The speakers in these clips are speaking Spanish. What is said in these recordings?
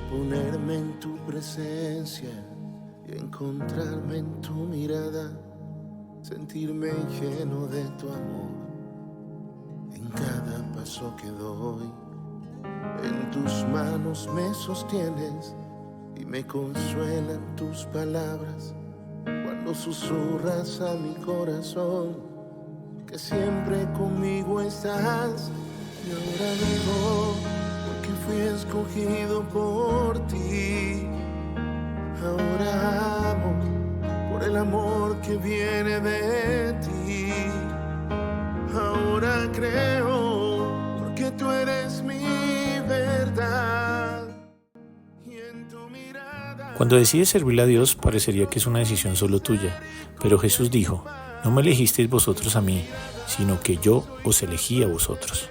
ponerme en tu presencia y encontrarme en tu mirada, sentirme lleno de tu amor en cada paso que doy. En tus manos me sostienes y me consuelan tus palabras cuando susurras a mi corazón que siempre conmigo estás. Y ahora vivo porque fui escogido por ti. Ahora amo por el amor que viene de ti. Ahora creo porque tú eres mi verdad. Y en tu mirada... Cuando decides servirle a Dios, parecería que es una decisión solo tuya, pero Jesús dijo: no me elegisteis vosotros a mí, sino que yo os elegí a vosotros.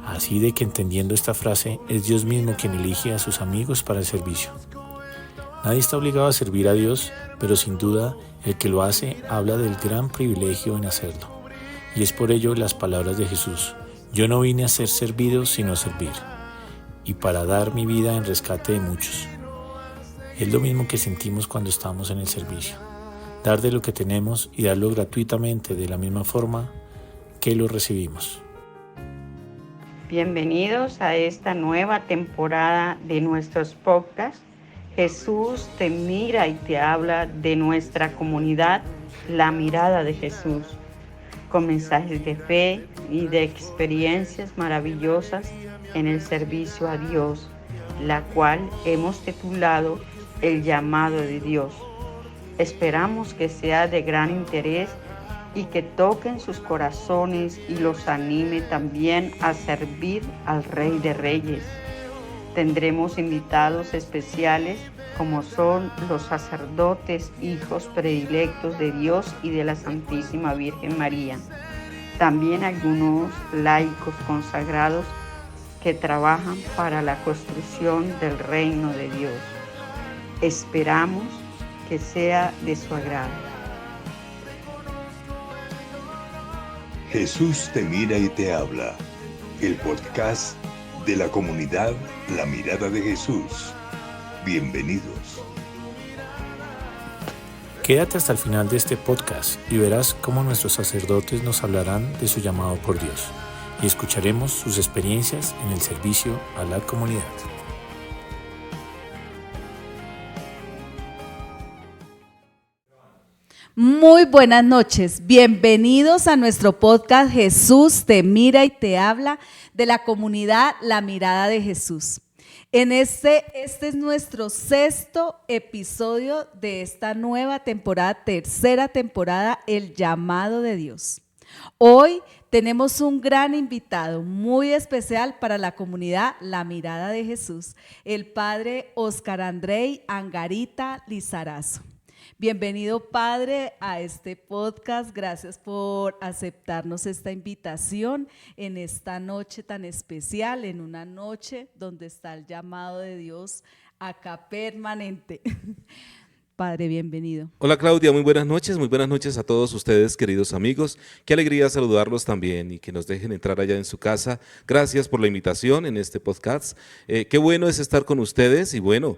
Así de que entendiendo esta frase, es Dios mismo quien elige a sus amigos para el servicio. Nadie está obligado a servir a Dios, pero sin duda el que lo hace habla del gran privilegio en hacerlo. Y es por ello las palabras de Jesús: yo no vine a ser servido, sino a servir, y para dar mi vida en rescate de muchos. Es lo mismo que sentimos cuando estamos en el servicio: dar de lo que tenemos y darlo gratuitamente de la misma forma que lo recibimos. Bienvenidos a esta nueva temporada de nuestros podcasts. Jesús te mira y te habla de nuestra comunidad, La Mirada de Jesús, con mensajes de fe y de experiencias maravillosas en el servicio a Dios, la cual hemos titulado El Llamado de Dios. Esperamos que sea de gran interés y que toquen sus corazones y los anime también a servir al Rey de Reyes. Tendremos invitados especiales como son los sacerdotes, hijos predilectos de Dios y de la Santísima Virgen María. También algunos laicos consagrados que trabajan para la construcción del reino de Dios. Esperamos que sea de su agrado. Jesús te mira y te habla, el podcast de la comunidad La Mirada de Jesús. Bienvenidos. Quédate hasta el final de este podcast y verás cómo nuestros sacerdotes nos hablarán de su llamado por Dios y escucharemos sus experiencias en el servicio a la comunidad. Muy buenas noches, bienvenidos a nuestro podcast Jesús te mira y te habla de la comunidad La Mirada de Jesús. Este es nuestro 6º episodio de esta nueva temporada, tercera temporada, El Llamado de Dios. Hoy tenemos un gran invitado muy especial para la comunidad La Mirada de Jesús, el padre Óscar Andrei Angarita Lizarazo. Bienvenido, Padre, a este podcast. Gracias por aceptarnos esta invitación en esta noche tan especial, en una noche donde está el llamado de Dios acá permanente. Padre, bienvenido. Hola Claudia, muy buenas noches a todos ustedes, queridos amigos. Qué alegría saludarlos también y que nos dejen entrar allá en su casa. Gracias por la invitación en este podcast. Qué bueno es estar con ustedes y bueno,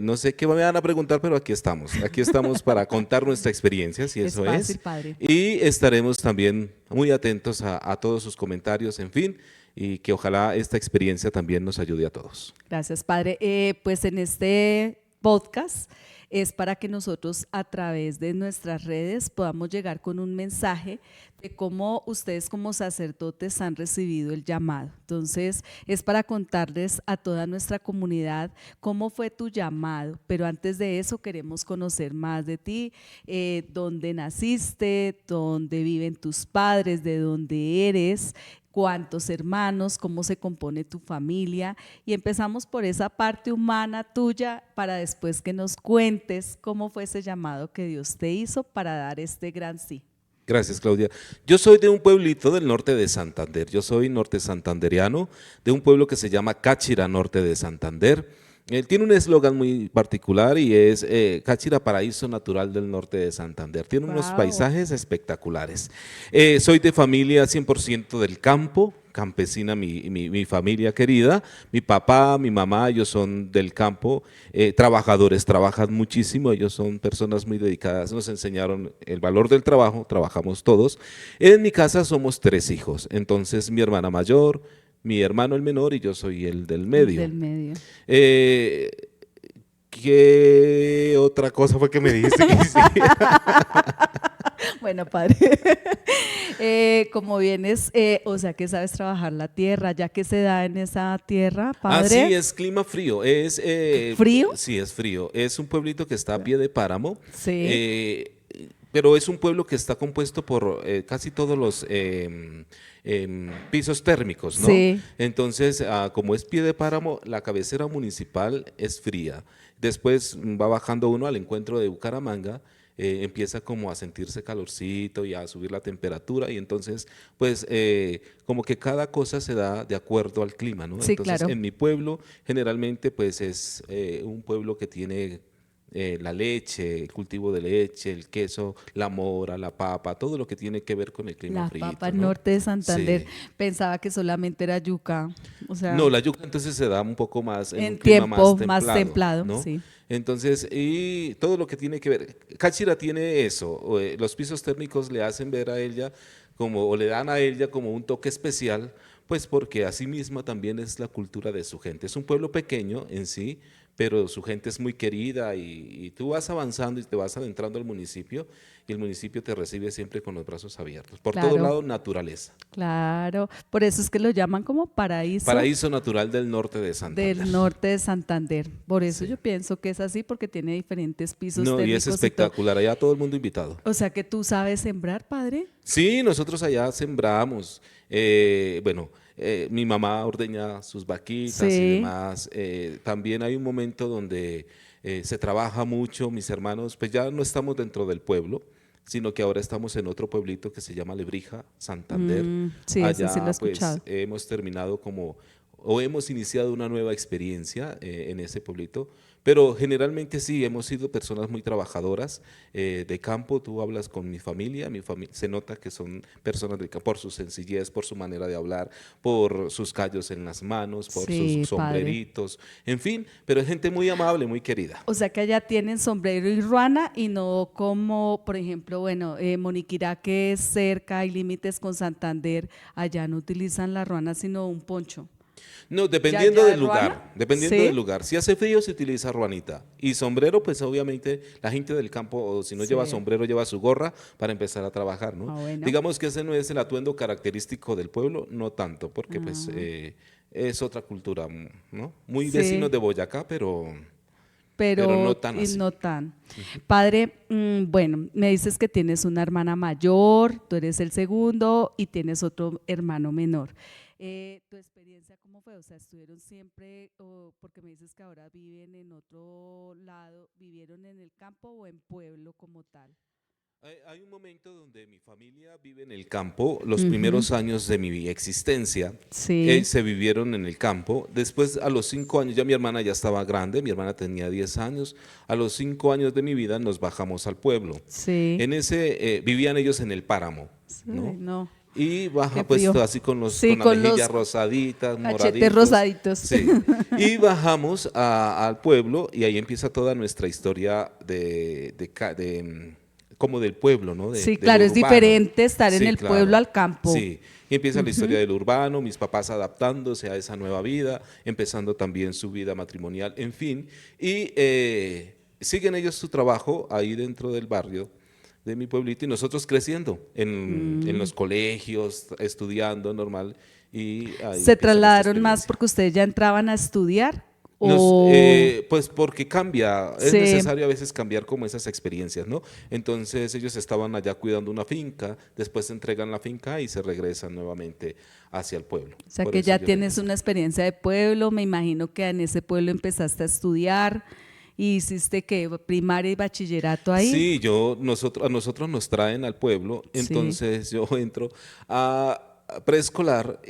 no sé qué me van a preguntar, pero aquí estamos para contar nuestra experiencia, si eso es. Fácil, Padre. Y estaremos también muy atentos a todos sus comentarios, en fin, y que ojalá esta experiencia también nos ayude a todos. Gracias, Padre. Pues en este podcast es para que nosotros a través de nuestras redes podamos llegar con un mensaje de cómo ustedes como sacerdotes han recibido el llamado. Entonces es para contarles a toda nuestra comunidad cómo fue tu llamado, pero antes de eso queremos conocer más de ti, dónde naciste, dónde viven tus padres, de dónde eres, cuántos hermanos, cómo se compone tu familia, y empezamos por esa parte humana tuya para después que nos cuentes cómo fue ese llamado que Dios te hizo para dar este gran sí. Gracias, Claudia. Yo soy de un pueblito del norte de Santander. Yo soy norte santandereano, de un pueblo que se llama Cáchira, norte de Santander. Él tiene un eslogan muy particular y es Cáchira, paraíso natural del norte de Santander. Tiene unos Wow. paisajes espectaculares. Soy de familia 100% del campo, campesina mi familia querida. Mi papá, mi mamá, ellos son del campo, trabajadores, trabajan muchísimo, ellos son personas muy dedicadas, nos enseñaron el valor del trabajo, trabajamos todos. En mi casa somos 3 hijos, entonces mi hermana mayor, mi hermano el menor y yo soy el del medio. Del medio. Eh, ¿Qué otra cosa fue que me dijiste que hiciera? Bueno, padre, como vienes, o sea que sabes trabajar la tierra, ya que se da en esa tierra, padre. Sí, es clima frío. ¿Frío? Sí, es frío. Es un pueblito que está a pie de páramo. Sí. Pero es un pueblo que está compuesto por casi todos los pisos térmicos, ¿no? Sí. Entonces, como es pie de páramo, la cabecera municipal es fría. Después va bajando uno al encuentro de Bucaramanga, empieza como a sentirse calorcito y a subir la temperatura y entonces, pues, como que cada cosa se da de acuerdo al clima, ¿no? Sí, Entonces, claro. en mi pueblo, generalmente, pues, es un pueblo que tiene la leche, el cultivo de leche, el queso, la mora, la papa, todo lo que tiene que ver con el clima La frío. papa norte de Santander. Sí. Pensaba que solamente era yuca. O sea, No, la yuca entonces se da un poco más en en un clima tiempo más más templado, ¿no? sí. Entonces, y todo lo que tiene que ver, Cáchira tiene eso, los pisos térmicos le hacen ver a ella como, o le dan a ella como un toque especial, pues porque así misma también es la cultura de su gente. Es un pueblo pequeño en sí, pero su gente es muy querida y tú vas avanzando y te vas adentrando al municipio y el municipio te recibe siempre con los brazos abiertos. Por todo Claro. lado, naturaleza. Claro, por eso es que lo llaman como paraíso, Paraíso natural del norte de Santander. del norte de Santander. Por eso Sí. yo pienso que es así, porque tiene diferentes pisos No, y térmicos es y todo. espectacular, allá todo el mundo invitado. O sea que tú sabes sembrar, padre. Sí, nosotros allá sembramos. Bueno, mi mamá ordeña sus vaquitas y Sí. demás. También hay un momento donde se trabaja mucho. Mis hermanos, pues ya no estamos dentro del pueblo, sino que ahora estamos en otro pueblito que se llama Lebrija, Santander. Sí, eso Allá sí lo he pues escuchado. hemos terminado o hemos iniciado una nueva experiencia en ese pueblito, pero generalmente sí, hemos sido personas muy trabajadoras de campo. Tú hablas con mi familia se nota que son personas de campo por su sencillez, por su manera de hablar, por sus callos en las manos, por Sí, sus padre. sombreritos, en fin, pero es gente muy amable, muy querida. O sea que allá tienen sombrero y ruana y no como, por ejemplo, bueno, Moniquirá, que es cerca, hay límites con Santander, allá no utilizan la ruana sino un poncho. No, dependiendo ya del de lugar, ruana? dependiendo ¿Sí? del lugar. Si hace frío se utiliza ruanita y sombrero, pues obviamente la gente del campo, o si no Sí. lleva sombrero, lleva su gorra para empezar a trabajar, ¿no? Ah, bueno. Digamos que ese no es el atuendo característico del pueblo, no tanto, porque pues es otra cultura, ¿no? Muy Sí. vecinos de Boyacá, pero Pero no tan y así. no tan. Padre, bueno, me dices que tienes una hermana mayor, tú eres el segundo y tienes otro hermano menor. ¿Tu experiencia cómo fue? O sea, ¿estuvieron siempre, porque me dices que ahora viven en otro lado, vivieron en el campo o en pueblo como tal? Hay un momento donde mi familia vive en el campo, los primeros años de mi existencia Sí. se vivieron en el campo. Después, a los 5 años, ya mi hermana ya estaba grande, mi hermana tenía 10 años. A los 5 años de mi vida nos bajamos al pueblo. Sí. En ese vivían ellos en el páramo, ¿no? Ay, no. Y baja Qué pues frío. así con Sí, con con las mejillas los rosaditas, cachetes moraditos. rosaditos. Sí. Y bajamos al pueblo y ahí empieza toda nuestra historia como del pueblo, ¿no? Sí, del claro, es urbano. diferente estar en Sí, el claro. pueblo al campo. Sí, y empieza la historia del urbano, mis papás adaptándose a esa nueva vida, empezando también su vida matrimonial, en fin, y siguen ellos su trabajo ahí dentro del barrio de mi pueblito y nosotros creciendo en los colegios, estudiando normal. Y ahí ¿Se empieza nuestra trasladaron más experiencia. porque ustedes ya entraban a estudiar? Pues porque cambia, es Sí. necesario a veces cambiar como esas experiencias, ¿no? Entonces ellos estaban allá cuidando una finca, después se entregan la finca y se regresan nuevamente hacia el pueblo. O sea Por que eso ya yo tienes regresé. una experiencia de pueblo, me imagino que en ese pueblo empezaste a estudiar y hiciste que primaria y bachillerato ahí. Sí, a nosotros nos traen al pueblo, Sí. entonces yo entro preescolar,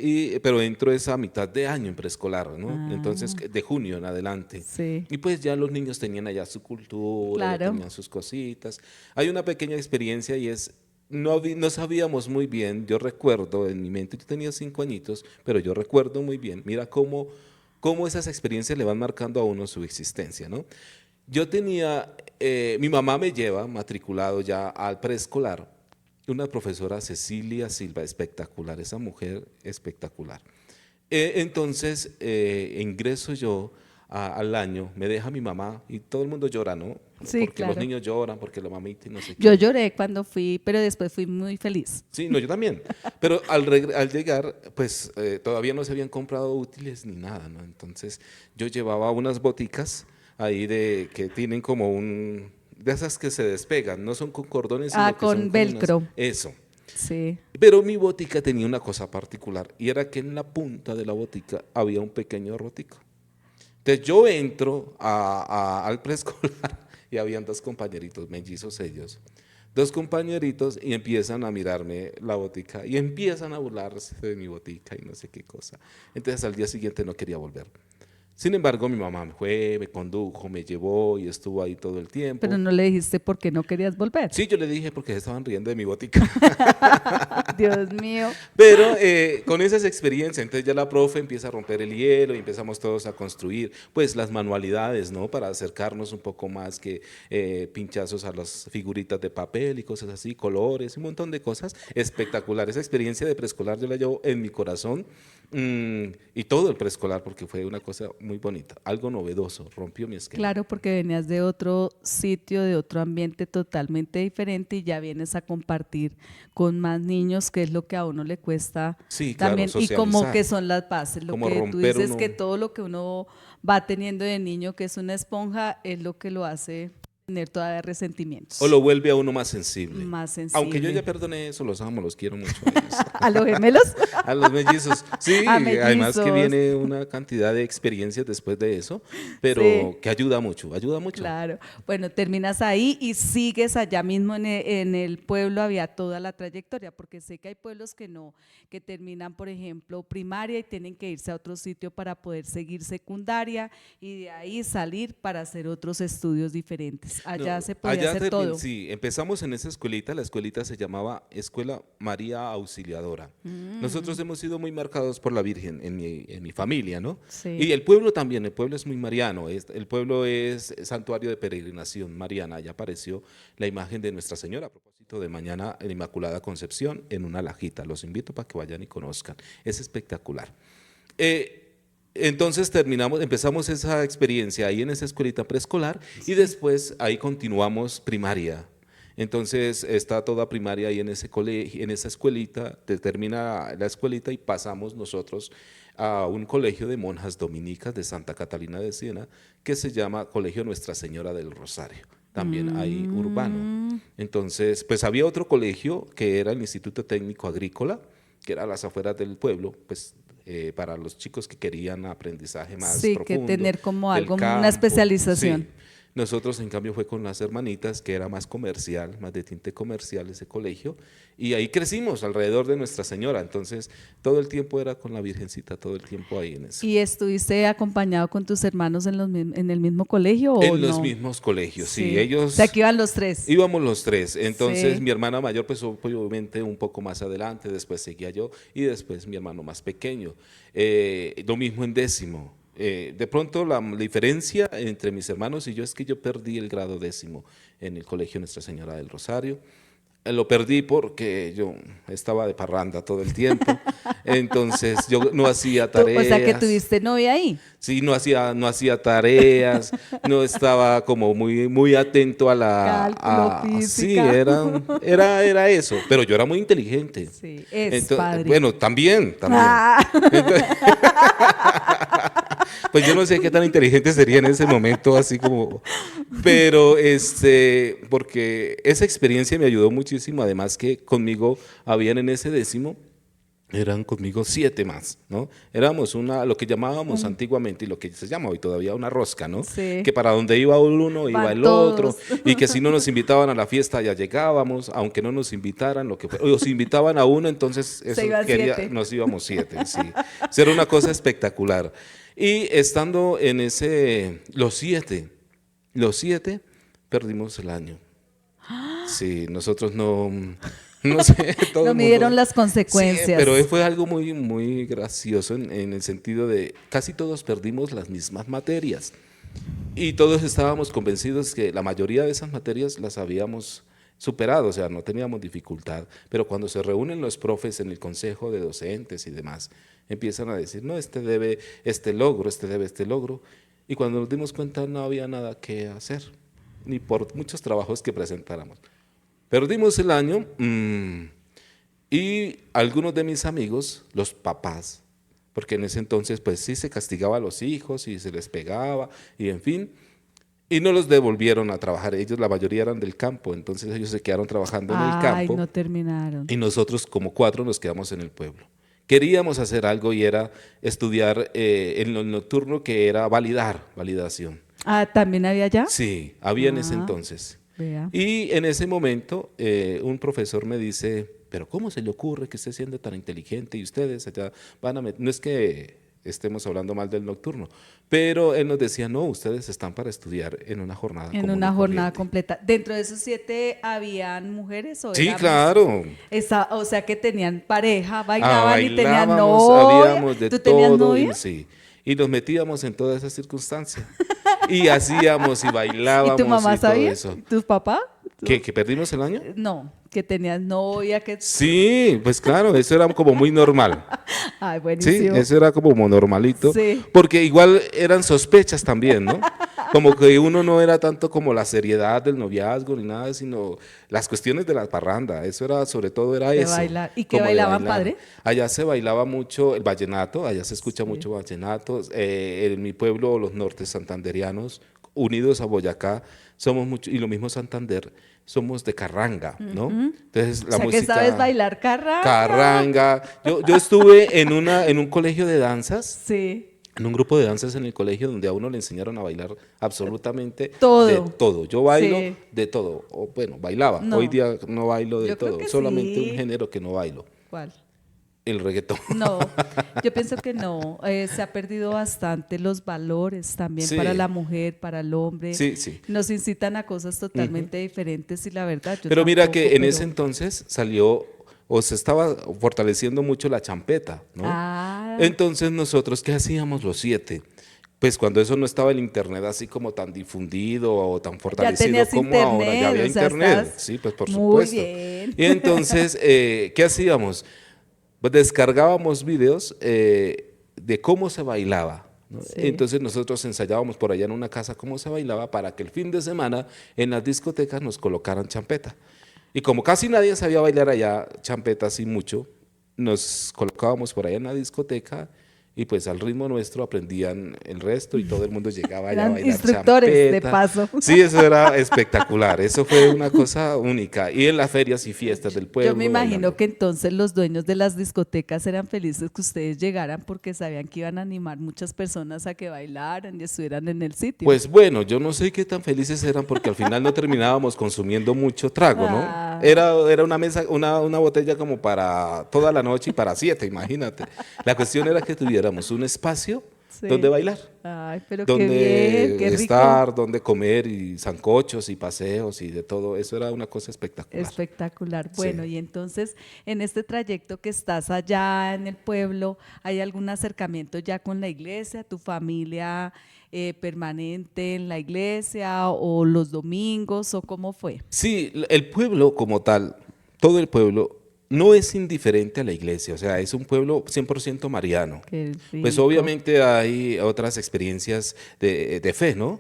pero entro esa mitad de año en preescolar, ¿no? Entonces, de junio en adelante. Sí. Y pues ya los niños tenían allá su cultura, ya Claro. tenían sus cositas. Hay una pequeña experiencia y es, no sabíamos muy bien, yo recuerdo en mi mente, yo tenía 5 añitos, pero yo recuerdo muy bien, mira cómo esas experiencias le van marcando a uno su existencia, ¿no? Yo tenía, mi mamá me lleva matriculado ya al preescolar, una profesora Cecilia Silva, espectacular, esa mujer espectacular. Entonces, ingreso yo al año, me deja mi mamá y todo el mundo llora, ¿no? Sí, Porque claro. los niños lloran, porque la mamita y no sé qué. Yo lloré cuando fui, pero después fui muy feliz. Sí, no, yo también. Pero al llegar, pues todavía no se habían comprado útiles ni nada, ¿no? Entonces yo llevaba unas boticas ahí que tienen como de esas que se despegan, no son con cordones, sino que Con son velcro. eso. Sí. Pero mi botica tenía una cosa particular y era que en la punta de la botica había un pequeño rotico. Entonces yo entro al preescolar y habían 2 compañeritos, mellizos ellos, 2 compañeritos y empiezan a mirarme la botica y empiezan a burlarse de mi botica y no sé qué cosa. Entonces al día siguiente no quería volver. Sin embargo, mi mamá me condujo, me llevó y estuvo ahí todo el tiempo. Pero no le dijiste por qué no querías volver. Sí, yo le dije porque se estaban riendo de mi botica. Dios mío. Pero con esas experiencias, entonces ya la profe empieza a romper el hielo y empezamos todos a construir pues las manualidades, ¿no? Para acercarnos un poco más que pinchazos a las figuritas de papel y cosas así, colores, un montón de cosas. Espectacular. Esa experiencia de preescolar yo la llevo en mi corazón y todo el preescolar porque fue una cosa muy bonita, algo novedoso, rompió mi esquema. Claro, porque venías de otro sitio, de otro ambiente totalmente diferente y ya vienes a compartir con más niños, que es lo que a uno le cuesta Sí, claro, también. Y como socializar. que son las bases, lo Como que tú romper dices, uno- que todo lo que uno va teniendo de niño, que es una esponja, es lo que lo hace tener todavía resentimientos. O lo vuelve a uno más sensible. Más sensible. Aunque yo ya perdoné eso, los amo, los quiero mucho a ellos. ¿A los gemelos? A los mellizos. Sí, A además que mellizos. viene una cantidad de experiencias después de eso, pero Sí. que ayuda mucho, ayuda mucho. Claro. Bueno, terminas ahí y sigues allá mismo en el pueblo, había toda la trayectoria, porque sé que hay pueblos que no, que terminan, por ejemplo, primaria y tienen que irse a otro sitio para poder seguir secundaria y de ahí salir para hacer otros estudios diferentes. Allá No, se podía hacer todo. Sí, empezamos en esa escuelita, la escuelita se llamaba Escuela María Auxiliadora. Nosotros hemos sido muy marcados por la Virgen en mi familia, ¿no? Sí. Y el pueblo también, el pueblo es muy mariano, el pueblo es santuario de peregrinación mariana, ya apareció la imagen de Nuestra Señora a propósito de mañana en Inmaculada Concepción en una lajita, los invito para que vayan y conozcan, es espectacular. Entonces empezamos esa experiencia ahí en esa escuelita preescolar y después ahí continuamos primaria. Entonces está toda primaria ahí en ese colegio, en esa escuelita, termina la escuelita y pasamos nosotros a un colegio de monjas dominicas de Santa Catalina de Siena que se llama Colegio Nuestra Señora del Rosario, también ahí urbano. Entonces, pues había otro colegio que era el Instituto Técnico Agrícola, que era a las afueras del pueblo, pues para los chicos que querían aprendizaje más Sí, profundo. que tener como del algo, campo. una especialización. Sí. Nosotros, en cambio, fue con las hermanitas, que era más comercial, más de tinte comercial ese colegio, y ahí crecimos alrededor de Nuestra Señora. Entonces, todo el tiempo era con la Virgencita, todo el tiempo ahí en eso. ¿Y estuviste acompañado con tus hermanos en el mismo colegio o En los no? mismos colegios, sí. Sí. Ellos O sea, que iban los tres. íbamos los tres. Entonces, Sí. mi hermana mayor, pues obviamente un poco más adelante, después seguía yo, y después mi hermano más pequeño. Lo mismo en décimo. De pronto la diferencia entre mis hermanos y yo es que yo perdí el grado décimo en el colegio Nuestra Señora del Rosario. Lo perdí porque yo estaba de parranda todo el tiempo, entonces yo no hacía tareas. O sea, que tuviste novia ahí. Sí, no hacía tareas, no estaba como muy atento a la... Cálculo, sí, física. era eso, pero yo era muy inteligente. Sí, es Entonces, padre. bueno, también. Ah. Pues yo no sé qué tan inteligente sería en ese momento, así como, pero porque esa experiencia me ayudó muchísimo, además que conmigo habían en ese décimo eran conmigo 7 más, ¿no? Éramos lo que llamábamos antiguamente y lo que se llama hoy todavía una rosca, ¿no? Sí. Que para donde iba uno iba Van el todos. otro, y que si no nos invitaban a la fiesta ya llegábamos, aunque no nos invitaran, o si invitaban a uno, entonces eso iban 7. nos íbamos 7, sí. Eso era una cosa espectacular. Y estando en los siete, perdimos el año. Sí, nosotros no sé, todo No el midieron mundo. las consecuencias. Sí, pero fue algo muy, muy gracioso en el sentido de casi todos perdimos las mismas materias y todos estábamos convencidos que la mayoría de esas materias las habíamos superado, o sea, no teníamos dificultad, pero cuando se reúnen los profes en el consejo de docentes y demás, empiezan a decir, no, este debe este logro, y cuando nos dimos cuenta no había nada que hacer, ni por muchos trabajos que presentáramos. Perdimos el año y algunos de mis amigos, los papás, porque en ese entonces pues sí se castigaba a los hijos y se les pegaba y en fin, y no los devolvieron a trabajar. Ellos, la mayoría eran del campo, entonces ellos se quedaron trabajando en el Ay, campo no terminaron. y nosotros como 4 nos quedamos en el pueblo. Queríamos hacer algo y era estudiar en lo nocturno, que era validación. Ah, ¿también había allá? Sí, había en ese Ah. entonces. Vea. Y en ese momento un profesor me dice, pero ¿cómo se le ocurre que esté siendo tan inteligente y ustedes allá van a meter? No es que estemos hablando mal del nocturno, pero él nos decía, no, ustedes están para estudiar en una jornada En común una y jornada corriente". completa. ¿Dentro de esos 7 habían mujeres o Sí, éramos- claro. O sea que tenían pareja, bailaban y tenían Bailábamos, novia. habíamos de ¿Tú tenías todo, novia? sí, y nos metíamos en todas esas circunstancias. Y hacíamos y ¿Y bailábamos tu mamá y todo sabía? eso. ¿Y tu papá? ¿Que perdimos el año? No, que tenías novia, que... Sí, pues claro, eso era como muy normal. Ay, Sí, buenísimo. eso era como normalito, Sí. porque igual eran sospechas también, ¿no? Como que uno no era tanto como la seriedad del noviazgo ni nada, sino las cuestiones de la parranda, eso era, sobre todo era De eso. bailar. ¿Y qué como de bailaban, bailar. padre? Allá se bailaba mucho el vallenato, allá se escucha mucho vallenato, en mi pueblo los nortes santanderianos, unidos a Boyacá, somos mucho, y lo mismo Santander, somos de carranga, ¿no? Entonces O sea que sabes bailar carranga. Carranga. Yo estuve en un colegio de danzas, Sí. en un grupo de danzas en el colegio donde a uno le enseñaron a bailar absolutamente Todo. de todo. Yo bailo Sí. de todo, o bueno, bailaba. No. Hoy día no bailo de Yo creo todo, que solamente sí. un género que no bailo, ¿Cuál? el reggaetón. No, yo pienso que no. Se ha perdido bastante los valores también Sí. para la mujer, para el hombre. Sí, sí. Nos incitan a cosas totalmente diferentes y la verdad. Yo Pero mira tampoco, que en pero- ese entonces salió o se estaba fortaleciendo mucho la champeta, ¿no? Ah. Entonces nosotros, ¿qué hacíamos los 7? Pues cuando eso no estaba el internet así como tan difundido o tan fortalecido tenías como ahora, internet, ya había o sea, internet, estás sí, pues por muy supuesto. bien. Y entonces, ¿qué hacíamos? Pues descargábamos videos de cómo se bailaba, ¿no? Sí. Entonces nosotros ensayábamos por allá en una casa cómo se bailaba para que el fin de semana en las discotecas nos colocaran champeta. Y como casi nadie sabía bailar allá champeta así mucho, nos colocábamos por allá en la discoteca y pues al ritmo nuestro aprendían el resto y todo el mundo llegaba allá a Eran bailar instructores, de champeta. paso. Sí, eso era espectacular, eso fue una cosa única. Y en las ferias y fiestas del pueblo. Yo me imagino bailando. que entonces los dueños de las discotecas eran felices que ustedes llegaran porque sabían que iban a animar muchas personas a que bailaran y estuvieran en el sitio. Pues bueno, yo no sé qué tan felices eran porque al final no terminábamos consumiendo mucho trago, ¿no? Ah. Era una mesa, una botella como para toda la noche y para 7, imagínate. La cuestión era que tuviéramos un espacio Sí. donde bailar, Ay, pero qué donde bien, qué rico. estar, donde comer y sancochos y paseos y de todo. Eso era una cosa espectacular. Espectacular. Bueno, Sí. y entonces en este trayecto que estás allá en el pueblo, ¿hay algún acercamiento ya con la iglesia, tu familia permanente en la iglesia o los domingos o cómo fue? Sí, el pueblo como tal, todo el pueblo, no es indiferente a la iglesia, o sea, es un pueblo 100% mariano. Qué Pues rico. obviamente hay otras experiencias de fe, ¿no?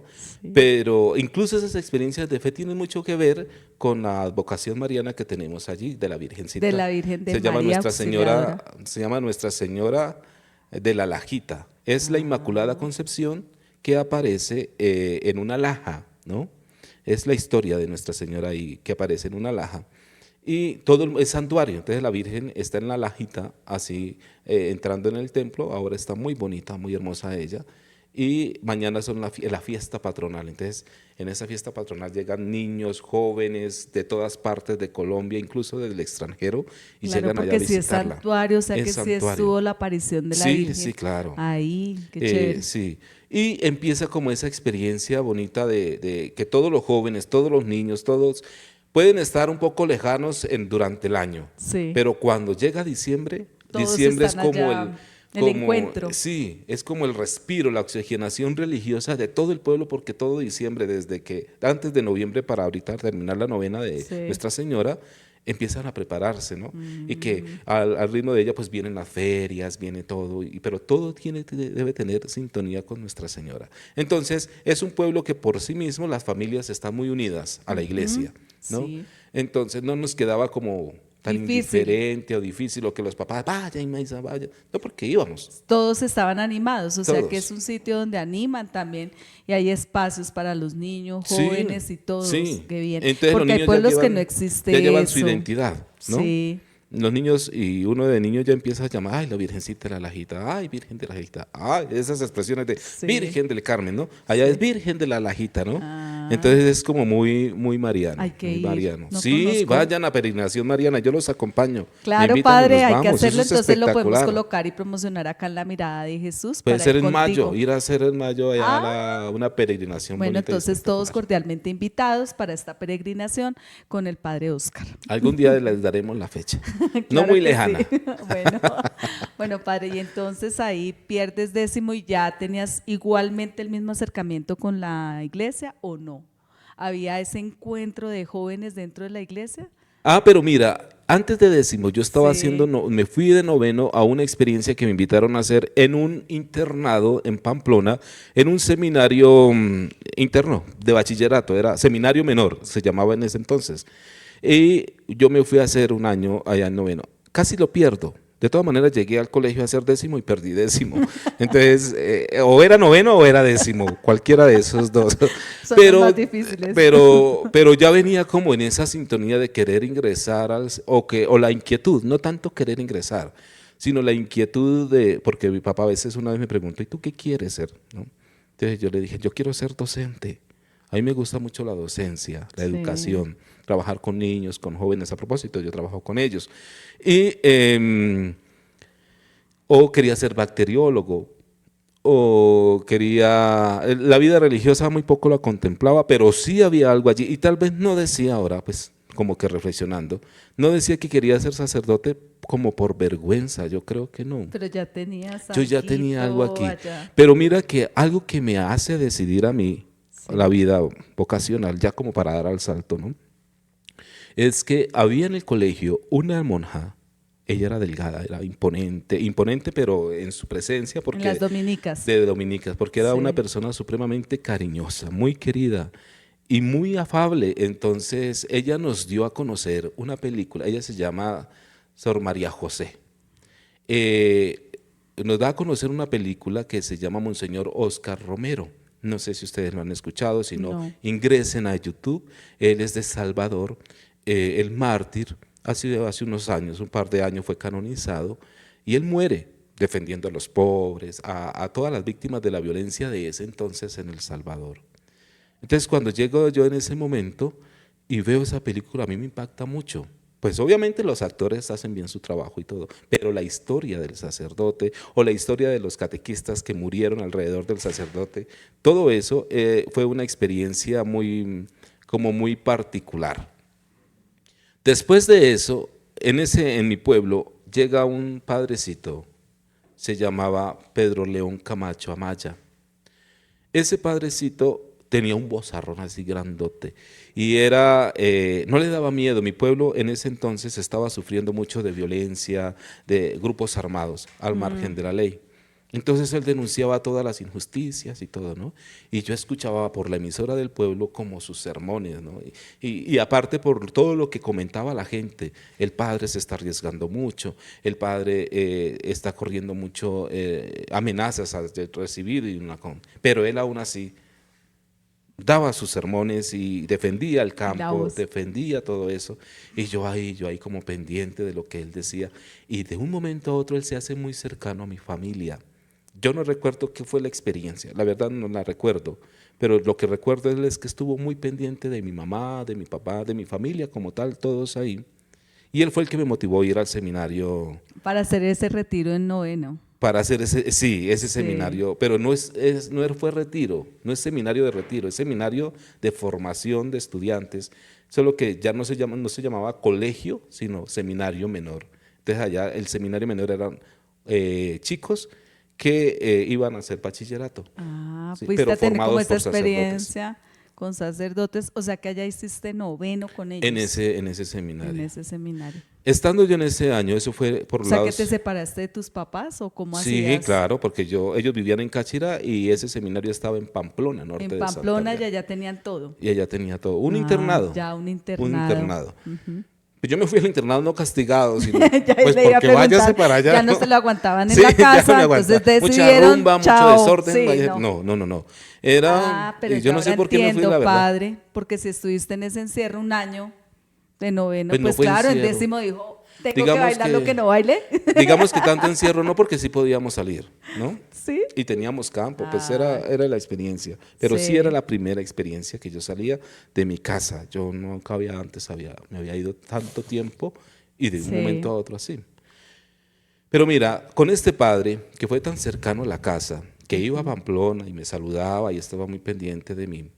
Pero incluso esas experiencias de fe tienen mucho que ver con la vocación mariana que tenemos allí, de la Virgencita. De la Virgen de se llama María Nuestra Señora, Auxiliadora. se llama Nuestra Señora de la Lajita. Es la Inmaculada Concepción que aparece en una laja, ¿no? Es la historia de Nuestra Señora ahí que aparece en una laja. y todo el santuario. Entonces la Virgen está en la lajita, así entrando en el templo. Ahora está muy bonita, muy hermosa ella. Y mañana son la fiesta patronal. Entonces, en esa fiesta patronal llegan niños, jóvenes de todas partes de Colombia, incluso del extranjero, y Claro, llegan allá a porque si es visitarla. santuario, o sea Es que sí santuario. estuvo la aparición de la Sí, Virgen. sí, claro. Ahí, qué chévere. Sí, y empieza como esa experiencia bonita de que todos los jóvenes, todos los niños, todos pueden estar un poco lejanos durante el año, Sí. pero cuando llega diciembre, Todos diciembre es están como allá, el encuentro. sí, es como el respiro, la oxigenación religiosa de todo el pueblo, porque todo diciembre, desde que antes de noviembre para ahorita terminar la novena de Sí. Nuestra Señora, empiezan a prepararse, ¿no? Y que al ritmo de ella pues vienen las ferias, viene todo, pero todo debe tener sintonía con Nuestra Señora. Entonces, es un pueblo que por sí mismo las familias están muy unidas a la iglesia, ¿no? Sí. Entonces, no nos quedaba como tan Difícil. indiferente o difícil o que los papás, vaya, Maisa, vaya. No, porque íbamos. Todos estaban animados, o sea Todos. que es un sitio donde animan también y hay espacios para los niños, Sí, jóvenes y todos sí. que vienen. Entonces, los Porque hay niños ya pueblos que llevan- no existe ya llevan eso. su identidad, ¿no? Sí. Los niños, y uno de niños ya empieza a llamar, ay, la Virgencita de la Lajita, ay, Virgen de la Lajita, ay, esas expresiones de Sí. Virgen del Carmen, ¿no? Allá es Virgen de la Lajita, ¿no? Ah. Entonces es como muy, muy mariano. Hay que muy ir. mariano. No Sí, conozco. vayan a peregrinación mariana, yo los acompaño. Me Claro, invitan y padre, nos hay que vamos, hacerlo, eso es entonces lo podemos espectacular. colocar y promocionar acá en la mirada de Jesús. Puede para ser ir en mayo, contigo. ir a hacer en mayo allá Ah. una peregrinación Bueno, bonita y entonces todos espectacular. cordialmente invitados para esta peregrinación con el padre Oscar. Algún día les daremos la fecha. No Claro muy que lejana. sí. Bueno, padre, y entonces ahí pierdes décimo y ya tenías igualmente el mismo acercamiento con la iglesia o no? ¿Había ese encuentro de jóvenes dentro de la iglesia? Ah, pero mira, antes de décimo, yo estaba Sí. me fui de noveno a una experiencia que me invitaron a hacer en un internado en Pamplona, en un seminario interno de bachillerato, era seminario menor, se llamaba en ese entonces. Y yo me fui a hacer un año allá en noveno. Casi lo pierdo. De todas maneras, llegué al colegio a hacer décimo y perdí décimo. Entonces, o era noveno o era décimo, cualquiera de esos dos. Son los más difíciles. Pero ya venía como en esa sintonía de querer ingresar o la inquietud, no tanto querer ingresar, sino la inquietud porque mi papá a veces una vez me preguntó, ¿y tú qué quieres ser? ¿No? Entonces yo le dije, yo quiero ser docente. A mí me gusta mucho la docencia, la Sí. educación, trabajar con niños, con jóvenes. A propósito, yo trabajo con ellos. Y, o quería ser bacteriólogo, o quería... La vida religiosa muy poco la contemplaba, pero sí había algo allí. Y tal vez no decía ahora, pues, como que reflexionando, no decía que quería ser sacerdote como por vergüenza, yo creo que no. Pero ya tenías Yo ya tenía algo aquí. allá. Pero mira que algo que me hace decidir a mí, Sí. la vida vocacional, ya como para dar al salto, ¿no? Es que había en el colegio una monja, ella era delgada, era imponente, pero en su presencia, En porque las dominicas. de dominicas, porque era Sí. una persona supremamente cariñosa, muy querida y muy afable. Entonces ella nos dio a conocer una película, ella se llama Sor María José. Nos da a conocer una película que se llama Monseñor Oscar Romero. No sé si ustedes lo han escuchado, si no, No. ingresen a YouTube. Él es de Salvador, el mártir. Hace unos años, un par de años, fue canonizado y él muere defendiendo a los pobres, a todas las víctimas de la violencia de ese entonces en El Salvador. Entonces, cuando llego yo en ese momento y veo esa película, a mí me impacta mucho. Pues obviamente los actores hacen bien su trabajo y todo, pero la historia del sacerdote o la historia de los catequistas que murieron alrededor del sacerdote, todo eso fue una experiencia como muy particular. Después de eso, en mi pueblo, llega un padrecito, se llamaba Pedro León Camacho Amaya. Ese padrecito tenía un vozarrón así grandote y no le daba miedo. Mi pueblo en ese entonces estaba sufriendo mucho de violencia, de grupos armados al margen de la ley. Entonces él denunciaba todas las injusticias y todo, ¿no? Y yo escuchaba por la emisora del pueblo como sus sermones, ¿no? Y aparte por todo lo que comentaba la gente, el padre se está arriesgando mucho, el padre está corriendo mucho amenazas a recibir, pero él aún así daba sus sermones y defendía el La campo, voz. defendía todo eso. Y yo ahí como pendiente de lo que él decía. Y de un momento a otro él se hace muy cercano a mi familia. Yo no recuerdo qué fue la experiencia, la verdad no la recuerdo, pero lo que recuerdo es que estuvo muy pendiente de mi mamá, de mi papá, de mi familia como tal, todos ahí. Y él fue el que me motivó a ir al seminario Para hacer ese retiro en noveno. para hacer ese Sí. seminario, pero fue retiro, no es seminario de retiro, es seminario de formación de estudiantes, solo que ya no se llamaba colegio, sino seminario menor. Entonces allá el seminario menor eran chicos que iban a hacer bachillerato, Ah, sí, fuiste pero a tener como formados esta por sacerdotes experiencia con sacerdotes, o sea que allá hiciste noveno con ellos en ese en seminario. ese seminario. Estando yo en ese año, eso fue por O sea que lados. te separaste de tus papás o cómo Sí, hacías. claro, porque ellos vivían en Cáchira y ese seminario estaba en Pamplona, norte En de Pamplona Santander. ya tenían todo. Y ella tenía todo. Un Ah, internado. ya un Un internado. internado. Pues yo me fui al internado no castigado, sino Ya pues le iba a porque váyase preguntar, para allá. ya no se lo aguantaban en Sí, la ya no casa, me aguanta. entonces Mucha decidieron, rumba, chao. mucho desorden. Sí, vaya- no. no. Era, Pero y yo no sé por qué me fui, entiendo, la verdad. padre, porque si estuviste en ese encierro un año de noveno, Pues no pues fue claro, en encierro. décimo dijo, tengo Digamos que bailar lo que- que no baile. Digamos que tanto encierro no, porque sí podíamos salir, ¿no? Sí. Y teníamos campo, pues Ah. era la experiencia. Pero sí. Sí. Era la primera experiencia que yo salía de mi casa. Yo nunca me había ido tanto tiempo y de un Sí. momento a otro así. Pero mira, con este padre que fue tan cercano a la casa, que iba a Pamplona y me saludaba y estaba muy pendiente de mí,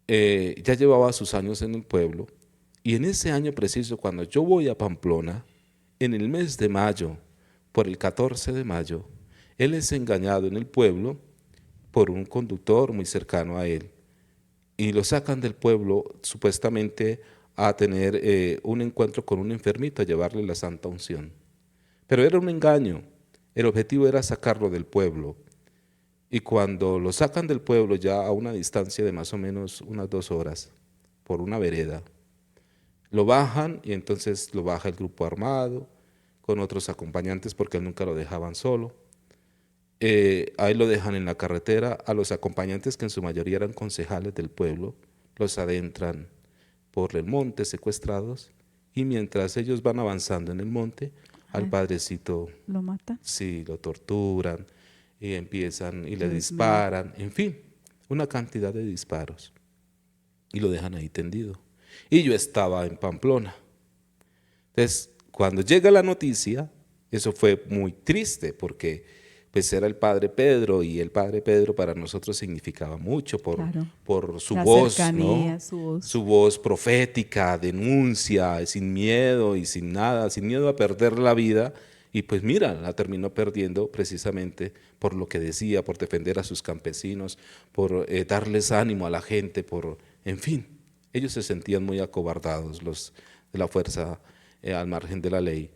ya llevaba sus años en el pueblo. Y en ese año preciso, cuando yo voy a Pamplona, en el mes de mayo, por el 14 de mayo, él es engañado en el pueblo por un conductor muy cercano a él. Y lo sacan del pueblo supuestamente a tener un encuentro con un enfermito, a llevarle la santa unción. Pero era un engaño. El objetivo era sacarlo del pueblo. Y cuando lo sacan del pueblo ya a una distancia de más o menos unas 2 horas, por una vereda, lo bajan y entonces lo baja el grupo armado con otros acompañantes porque nunca lo dejaban solo. Ahí lo dejan en la carretera, a los acompañantes que en su mayoría eran concejales del pueblo, los adentran por el monte secuestrados y mientras ellos van avanzando en el monte, al padrecito ¿Lo mata? sí, lo torturan y empiezan y le Dios disparan, en fin, una cantidad de disparos y lo dejan ahí tendido. Y yo estaba en Pamplona. Entonces, cuando llega la noticia, eso fue muy triste porque pues era el Padre Pedro y el Padre Pedro para nosotros significaba mucho Claro. por su La voz, cercanía, ¿no? su voz. Su voz profética, denuncia, sin miedo y sin nada, sin miedo a perder la vida. Y pues mira, la terminó perdiendo precisamente por lo que decía, por defender a sus campesinos, por darles ánimo a la gente, en fin, ellos se sentían muy acobardados, los de la fuerza al margen de la ley,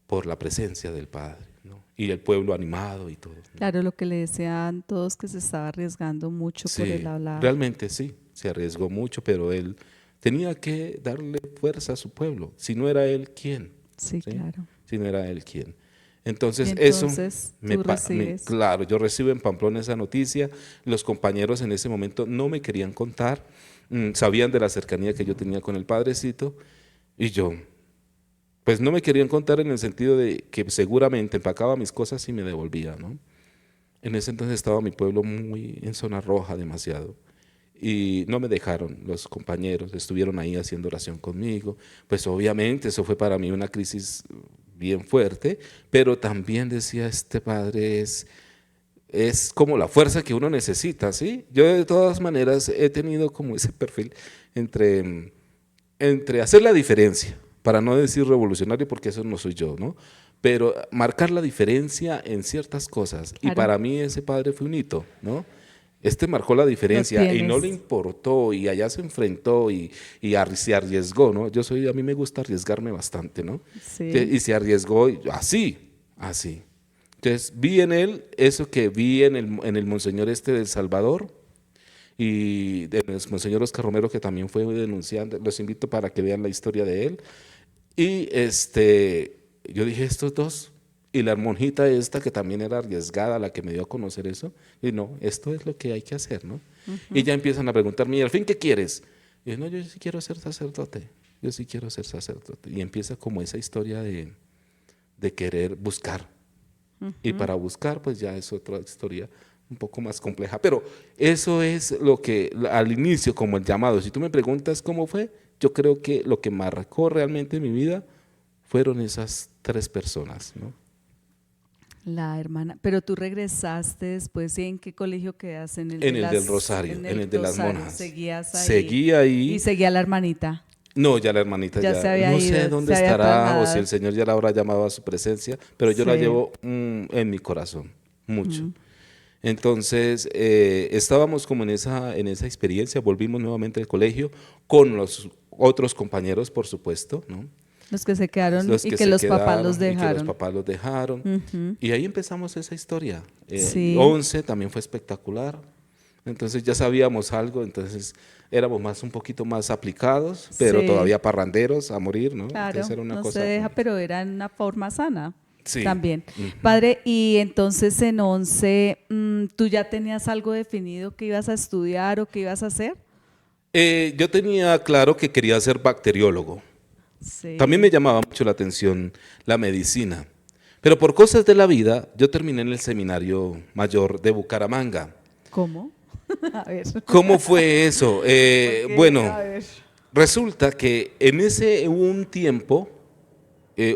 por la presencia del Padre, ¿no? Y el pueblo animado y todo, ¿no? Claro, lo que le decían todos que se estaba arriesgando mucho por Sí, el hablar. realmente sí, se arriesgó mucho, pero él tenía que darle fuerza a su pueblo. Si no era él, ¿quién? Sí, claro. Si no era él, ¿quién? Entonces, Y entonces, tú recibes. claro, yo recibo en Pamplona esa noticia. Los compañeros en ese momento no me querían contar, sabían de la cercanía que yo tenía con el padrecito y yo, pues no me querían contar en el sentido de que seguramente empacaba mis cosas y me devolvía, ¿no? En ese entonces estaba mi pueblo muy en zona roja demasiado y no me dejaron, los compañeros estuvieron ahí haciendo oración conmigo, pues obviamente eso fue para mí una crisis bien fuerte, pero también decía, este padre es como la fuerza que uno necesita, ¿sí? Yo de todas maneras he tenido como ese perfil entre hacer la diferencia, para no decir revolucionario porque eso no soy yo, ¿no? Pero marcar la diferencia en ciertas cosas. Y Claro. para mí ese padre fue un hito, ¿no? Este marcó la diferencia y no tienes. le importó y allá se enfrentó y se arriesgó, ¿no? A mí me gusta arriesgarme bastante, ¿no? Sí. Y se arriesgó así. Entonces vi en él eso que vi en el monseñor del Salvador y del monseñor Oscar Romero, que también fue denunciante. Los invito para que vean la historia de él. Y yo dije, estos dos, y la monjita esta que también era arriesgada, la que me dio a conocer eso, y no, esto es lo que hay que hacer, ¿no? Y ya empiezan a preguntarme, ¿y al fin qué quieres? Y yo, no, yo sí quiero ser sacerdote, yo sí quiero ser sacerdote. Y empieza como esa historia de querer buscar. Y para buscar, pues ya es otra historia un poco más compleja. Pero eso es lo que al inicio, como el llamado. Si tú me preguntas cómo fue, yo creo que lo que marcó realmente mi vida fueron esas 3 personas, ¿no? La hermana, pero tú regresaste después, ¿y en qué colegio quedas? En el, En el del Rosario, en el de las Rosario, monjas. Seguías ahí. Seguí ahí. Y seguía la hermanita. No, ya la hermanita Ya ya se había no ido, sé dónde se había estará o trasladado. si el Señor ya la habrá llamado a su presencia, pero yo la Sí. llevo en mi corazón, mucho. Entonces, estábamos como en esa experiencia, volvimos nuevamente al colegio con los otros compañeros, por supuesto, ¿no? Los que se quedaron Los y que que se los papás quedaron los y que los dejaron. papás los dejaron. Y ahí empezamos esa historia. Sí. 11 también fue espectacular. Entonces ya sabíamos algo, entonces éramos un poquito más aplicados, pero Sí. todavía parranderos a morir, ¿no? Claro, Entonces era una no cosa. se deja, pero era en una forma sana. Sí. También. Padre, y entonces en 11, ¿tú ya tenías algo definido que ibas a estudiar o que ibas a hacer? Yo tenía claro que quería ser bacteriólogo. Sí. También me llamaba mucho la atención la medicina. Pero por cosas de la vida, yo terminé en el seminario mayor de Bucaramanga. ¿Cómo? A ver. ¿Cómo fue eso? Porque, Bueno, a ver. resulta que en ese hubo un tiempo,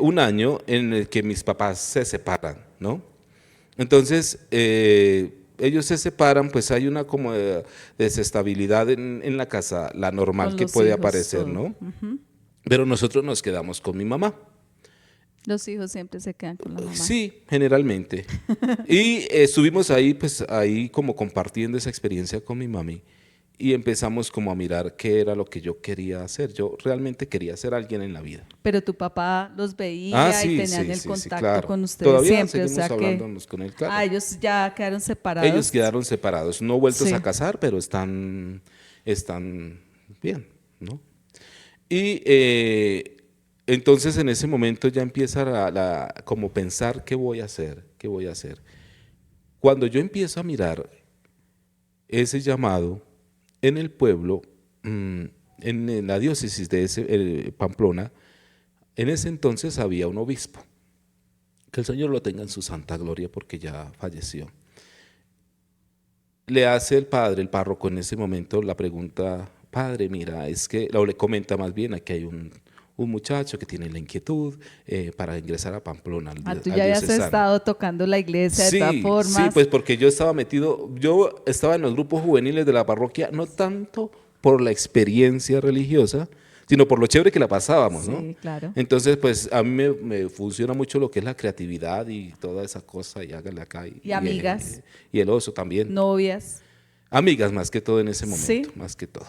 un año, en el que mis papás se separan, ¿no? Entonces, ellos se separan, pues hay una como desestabilidad en la casa, la normal Con que los puede hijos, aparecer, todo. ¿no? Pero nosotros nos quedamos con mi mamá. Los hijos siempre se quedan con la mamá. Sí, generalmente. Y estuvimos ahí, pues ahí como compartiendo esa experiencia con mi mami y empezamos como a mirar qué era lo que yo quería hacer. Yo realmente quería ser alguien en la vida. Pero tu papá los veía y tenían el contacto claro. con ustedes Todavía siempre. O seguimos sea que hablándonos con él, claro. ellos ya quedaron separados. Ellos quedaron separados, no vueltos Sí. a casar, pero están bien, ¿no? Y entonces en ese momento ya empieza como pensar qué voy a hacer, qué voy a hacer. Cuando yo empiezo a mirar ese llamado en el pueblo, en la diócesis de Pamplona, en ese entonces había un obispo, que el Señor lo tenga en su santa gloria porque ya falleció. Le hace el padre, el párroco en ese momento, la pregunta: padre, mira, o le comenta más bien, aquí hay un muchacho que tiene la inquietud para ingresar a Pamplona. Tú al ya habías diocesano. estado tocando la iglesia de todas formas. Sí, pues porque yo estaba en los grupos juveniles de la parroquia, no tanto por la experiencia religiosa, sino por lo chévere que la pasábamos, ¿no? Sí, claro. Entonces, pues a mí me funciona mucho lo que es la creatividad y toda esa cosa, y hágale acá. ¿Y amigas? Y el oso también. Novias. Amigas más que todo en ese momento, Sí. más que todo.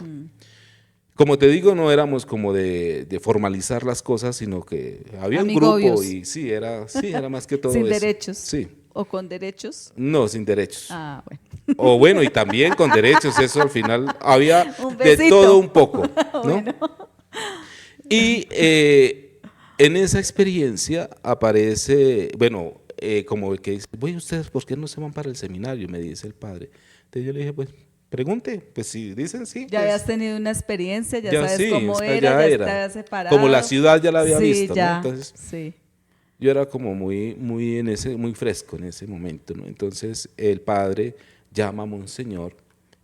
Como te digo, no éramos como de formalizar las cosas, sino que había un grupo Amigobios. y sí, era más que todo Sin eso. derechos. Sí, ¿O con derechos? no, sin derechos. Ah, bueno. O bueno, y también con derechos, eso al final había Un de besito. todo un poco, ¿no? Y en esa experiencia aparece, bueno, como que dice: bueno, ustedes, ¿por qué no se van para el seminario? Me dice el padre. Entonces yo le dije: pues pregunte, pues si dicen sí. Ya pues, habías tenido una experiencia, ya sabes sí, cómo o sea, era, ya era. te habías separado. Como la ciudad ya la había Sí, visto, ¿no? ya, Entonces sí. yo era como muy fresco en ese momento, ¿no? Entonces el padre llama a Monseñor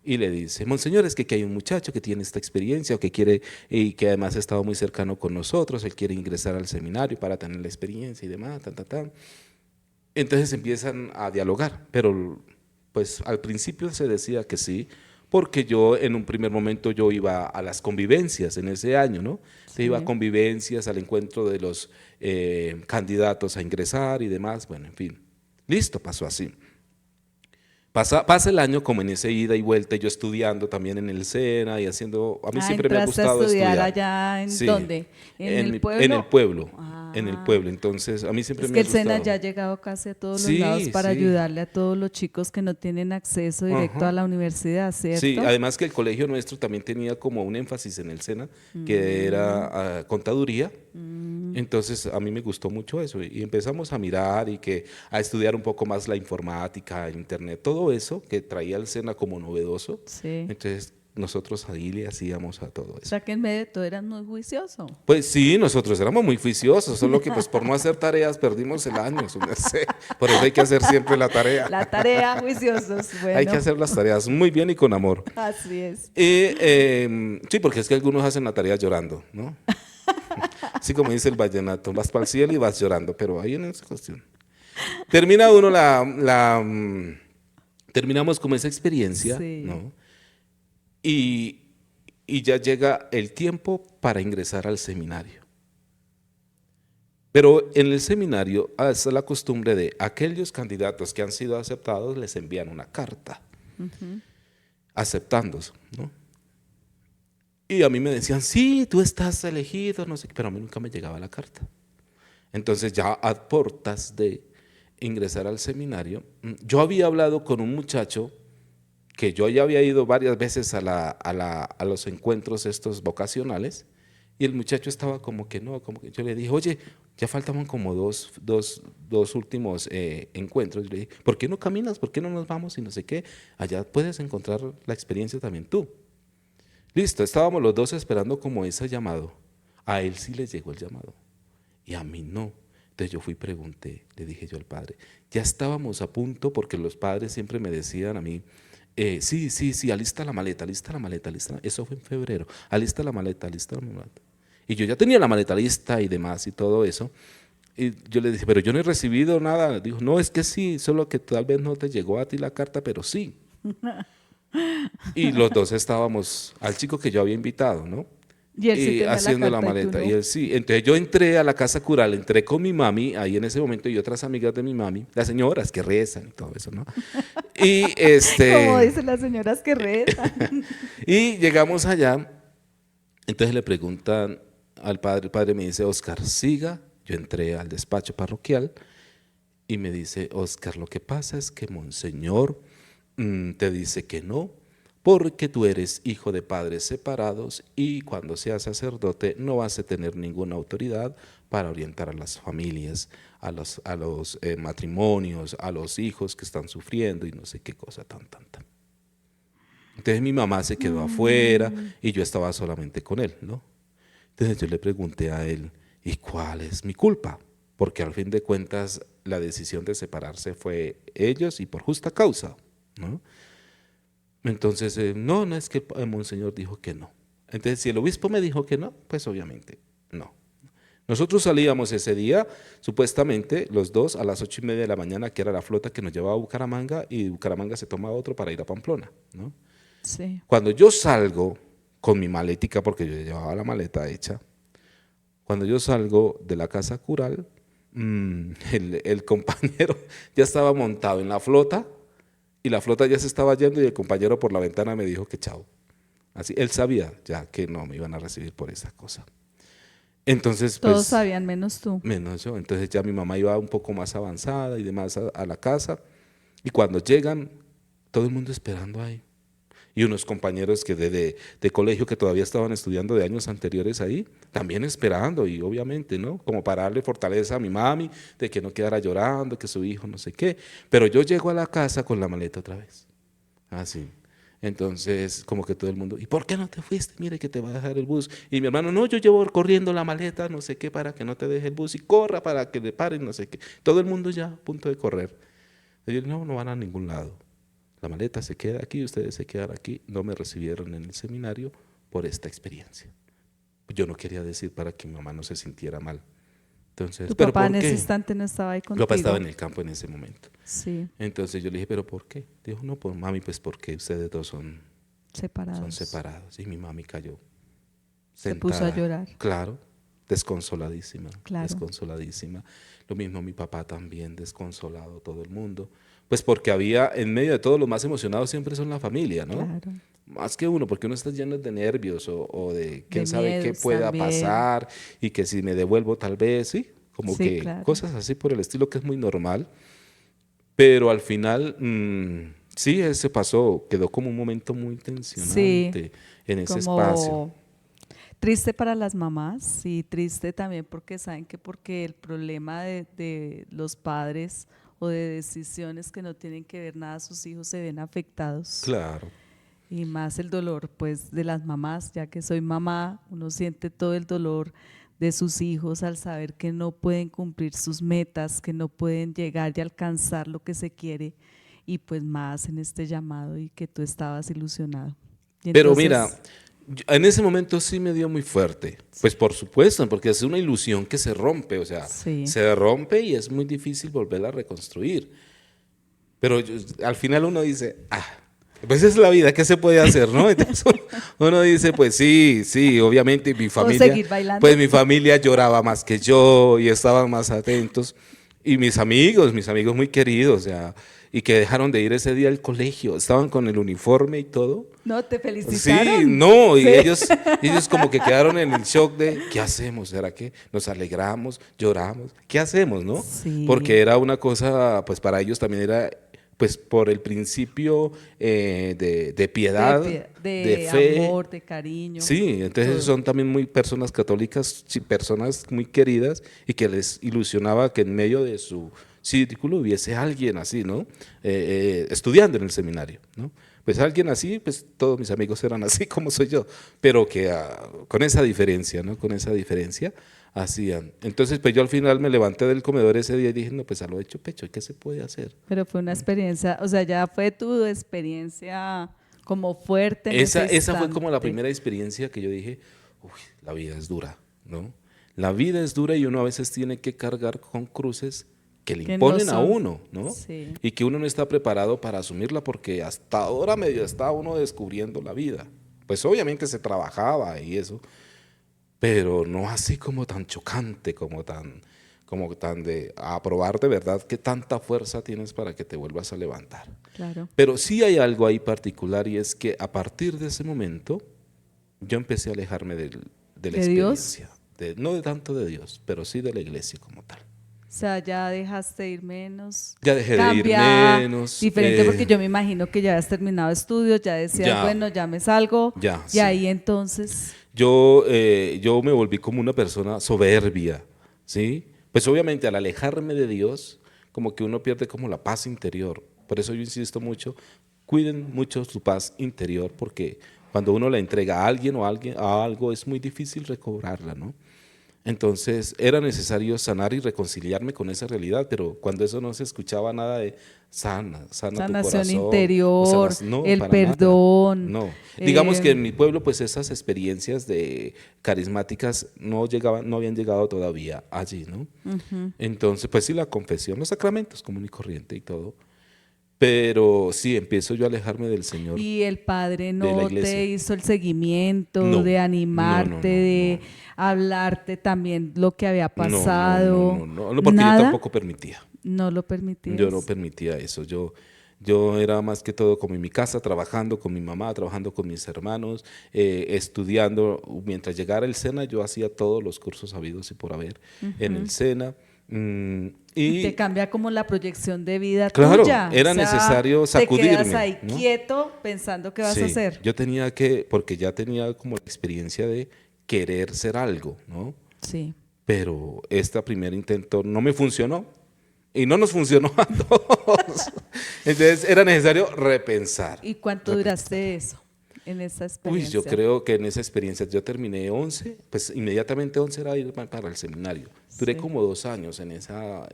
y le dice: Monseñor, es que aquí hay un muchacho que tiene esta experiencia o que quiere, y que además ha estado muy cercano con nosotros, él quiere ingresar al seminario para tener la experiencia y demás, Entonces empiezan a dialogar, pero pues al principio se decía que sí, porque yo en un primer momento yo iba a las convivencias en ese año, ¿no? Sí. Iba a convivencias, al encuentro de los candidatos a ingresar y demás, bueno, en fin. Listo, pasó así. Pasa el año como en ese ida y vuelta, yo estudiando también en el SENA y haciendo, a mí siempre me ha ¿entraste a gustado estudiar estudiar. allá en Sí. dónde? ¿En el pueblo? En el pueblo, Ah. en el pueblo. Entonces, a mí siempre Es me que ha el SENA gustado. ya ha llegado casi a todos los Sí, lados para sí. ayudarle a todos los chicos que no tienen acceso directo Ajá. a la universidad, ¿cierto? Sí, además que el colegio nuestro también tenía como un énfasis en el SENA, que era contaduría Entonces a mí me gustó mucho eso y empezamos a mirar a estudiar un poco más la informática, el internet, todo eso que traía el SENA como novedoso. Sí. Entonces nosotros ahí le hacíamos a todo O eso. sea que en medio de todo eras muy juicioso. Pues sí, nosotros éramos muy juiciosos, solo que pues por no hacer tareas perdimos el año, su merced. Por eso hay que hacer siempre la tarea. La tarea, juiciosos. Bueno, Hay que hacer las tareas muy bien y con amor. así es. Y, sí, porque es que algunos hacen la tarea llorando, ¿no? Así como dice el vallenato, vas para el cielo y vas llorando, pero ahí en esa cuestión. Termina uno terminamos con esa experiencia, Sí. ¿no? Y ya llega el tiempo para ingresar al seminario. Pero en el seminario es la costumbre de aquellos candidatos que han sido aceptados les envían una carta aceptándose, ¿no? Y a mí me decían, sí, tú estás elegido, no sé qué, pero a mí nunca me llegaba la carta. Entonces ya a portas de ingresar al seminario, yo había hablado con un muchacho que yo ya había ido varias veces a los encuentros estos vocacionales, y el muchacho estaba como que no, como que yo le dije, oye, ya faltaban como dos últimos encuentros. Yo le dije, ¿por qué no caminas? ¿Por qué no nos vamos? Y no sé qué, allá puedes encontrar la experiencia también tú. Listo, estábamos los dos esperando como ese llamado. A él sí le llegó el llamado y a mí no. Entonces yo fui y pregunté, le dije yo al padre, ya estábamos a punto, porque los padres siempre me decían a mí, sí, alista la maleta, alista. Eso fue en febrero, alista la maleta. Y yo ya tenía la maleta lista y demás y todo eso. Y yo le dije, pero yo no he recibido nada. Dijo, no, es que sí, solo que tal vez no te llegó a ti la carta, pero sí. Y los dos estábamos, al chico que yo había invitado, ¿no? Y él sí tenía haciendo la carta y tú maleta. no. Y él sí. Entonces yo entré a la casa cural, entré con mi mami, ahí en ese momento, y otras amigas de mi mami, las señoras que rezan y todo eso, ¿no? Y Como dicen las señoras que rezan. y llegamos allá, entonces le preguntan al padre, el padre me dice, Oscar, siga. Yo entré al despacho parroquial y me dice, Oscar, lo que pasa es que Monseñor te dice que no, porque tú eres hijo de padres separados y cuando seas sacerdote no vas a tener ninguna autoridad para orientar a las familias, a los matrimonios, a los hijos que están sufriendo y no sé qué cosa tan. Entonces mi mamá se quedó afuera y yo estaba solamente con él, ¿no? Entonces yo le pregunté a él, ¿y cuál es mi culpa? Porque al fin de cuentas la decisión de separarse fue ellos y por justa causa, ¿no? Entonces, no, es que el monseñor dijo que no. Entonces, si el obispo me dijo que no, pues obviamente no. Nosotros salíamos ese día, supuestamente, los dos a las 8:30 de la mañana, que era la flota que nos llevaba a Bucaramanga, y de Bucaramanga se toma otro para ir a Pamplona, ¿no? Sí. Cuando yo salgo con mi maletica, porque yo llevaba la maleta hecha, cuando yo salgo de la casa cural, el compañero ya estaba montado en la flota, y la flota ya se estaba yendo y el compañero por la ventana me dijo que chao. Así, él sabía ya que no me iban a recibir por esa cosa. Entonces, Todos pues, sabían menos tú. menos yo. Entonces ya mi mamá iba un poco más avanzada y demás a la casa. Y cuando llegan, todo el mundo esperando ahí. Y unos compañeros que de colegio que todavía estaban estudiando de años anteriores ahí, también esperando y obviamente, ¿no? Como para darle fortaleza a mi mami, de que no quedara llorando, que su hijo no sé qué. Pero yo llego a la casa con la maleta otra vez. Así. Entonces, como que todo el mundo, ¿y por qué no te fuiste? Mire que te va a dejar el bus. Y mi hermano, no, yo llevo corriendo la maleta, no sé qué, para que no te deje el bus y corra para que le paren, no sé qué. Todo el mundo ya a punto de correr. Y yo, no van a ningún lado. La maleta se queda aquí, ustedes se quedan aquí. No me recibieron en el seminario por esta experiencia. Yo no quería decir para que mi mamá no se sintiera mal. Entonces, Tu ¿pero papá por en qué? ese instante no estaba ahí Mi contigo. papá estaba en el campo en ese momento. Sí, Entonces yo le dije, ¿pero por qué? Dijo, no, pues mami, pues porque ustedes dos son separados. separados. Y mi mami cayó Se puso a sentada. llorar. Claro, desconsoladísima, Claro. desconsoladísima. Lo mismo mi papá también, desconsolado, todo el mundo. Pues porque había, en medio de todo, los más emocionados siempre son la familia, ¿no? Claro. Más que uno, porque uno está lleno de nervios o de quién De sabe qué miedos pueda también. pasar y que si me devuelvo tal vez, sí, como Sí, que claro. cosas así por el estilo que es muy normal. Pero al final, sí, ese pasó, quedó como un momento muy tensionante Sí, en ese como espacio. triste para las mamás y triste también porque saben que porque el problema de los padres o de decisiones que no tienen que ver nada a sus hijos se ven afectados. Claro. Y más el dolor pues de las mamás, ya que soy mamá, uno siente todo el dolor de sus hijos al saber que no pueden cumplir sus metas, que no pueden llegar y alcanzar lo que se quiere, y pues más en este llamado y que tú estabas ilusionado. Y Pero entonces, mira, en ese momento sí me dio muy fuerte. Pues por supuesto, porque es una ilusión que se rompe, o sea, sí, se rompe y es muy difícil volverla a reconstruir. Pero al final uno dice, pues es la vida, ¿qué se puede hacer, no? Entonces uno dice, pues sí, obviamente mi familia, seguir bailando. pues mi familia lloraba más que yo y estaban más atentos. Y mis amigos muy queridos, o sea, y que dejaron de ir ese día al colegio, estaban con el uniforme y todo. no, te felicitaron. Sí, no, y Sí. ellos como que quedaron en el shock de, ¿qué hacemos? ¿Será que nos alegramos, lloramos? ¿Qué hacemos, no? Sí. Porque era una cosa, pues para ellos también era, pues por el principio de piedad, de fe. Amor, de cariño. Sí, entonces todo. son también muy personas católicas, sí, personas muy queridas y que les ilusionaba que en medio de su círculo hubiese alguien así, ¿no? Estudiando en el seminario, ¿no? Pues alguien así, pues todos mis amigos eran así como soy yo, pero que con esa diferencia, ¿no? Con esa diferencia hacían. Entonces, pues yo al final me levanté del comedor ese día y dije, no, pues a lo hecho pecho, ¿qué se puede hacer? Pero fue una experiencia, o sea, ya fue tu experiencia como fuerte en ese Esa fue como la instante. primera experiencia que yo dije, uy, la vida es dura, ¿no? La vida es dura y uno a veces tiene que cargar con cruces que le Que no imponen a son- uno, ¿no? Sí. Y que uno no está preparado para asumirla porque hasta ahora medio está uno descubriendo la vida. Pues obviamente se trabajaba y eso, pero no así como tan chocante, como tan de a probar de verdad qué tanta fuerza tienes para que te vuelvas a levantar. Claro. Pero sí hay algo ahí particular y es que a partir de ese momento yo empecé a alejarme de la ¿De Dios? experiencia. No de tanto de Dios, pero sí de la iglesia como tal. O sea, ya dejaste de ir menos. Ya dejé de ir Cambia, menos. diferente porque yo me imagino que ya has terminado estudios, ya decías, Ya. bueno, ya me salgo. Ya, Y sí. ahí entonces, Yo me volví como una persona soberbia, ¿sí? Pues obviamente al alejarme de Dios, como que uno pierde como la paz interior. Por eso yo insisto mucho, cuiden mucho su paz interior, porque cuando uno la entrega a alguien o a algo es muy difícil recobrarla, ¿no? Entonces era necesario sanar y reconciliarme con esa realidad, pero cuando eso no se escuchaba nada de sana tu sanación corazón, interior, no, el para nada. perdón. No, digamos que en mi pueblo pues esas experiencias de carismáticas no habían llegado todavía allí, ¿no? Entonces pues sí, la confesión, los sacramentos común y corriente y todo, pero sí empiezo yo a alejarme del Señor. Y el padre de la no iglesia. te hizo el seguimiento, No, de animarte, de hablarte también lo que había pasado. No, porque ¿Nada? yo tampoco permitía. No lo permitías. Yo no permitía eso. Yo era más que todo como en mi casa, trabajando con mi mamá, trabajando con mis hermanos, estudiando. Mientras llegara el SENA, yo hacía todos los cursos habidos y por haber en el SENA. Y te cambia como la proyección de vida claro, tuya. era necesario sacudirme, Te quedas ahí ¿no? quieto pensando qué vas sí, a hacer. yo tenía que, porque ya tenía como la experiencia de querer ser algo, ¿no? Sí. Pero este primer intento no me funcionó y no nos funcionó a todos. Entonces era necesario repensar. ¿Y cuánto duraste eso en esa Uy, experiencia? yo creo que en esa experiencia yo terminé 11, pues inmediatamente 11 era ir para el seminario. Duré Sí. como 2 años en esa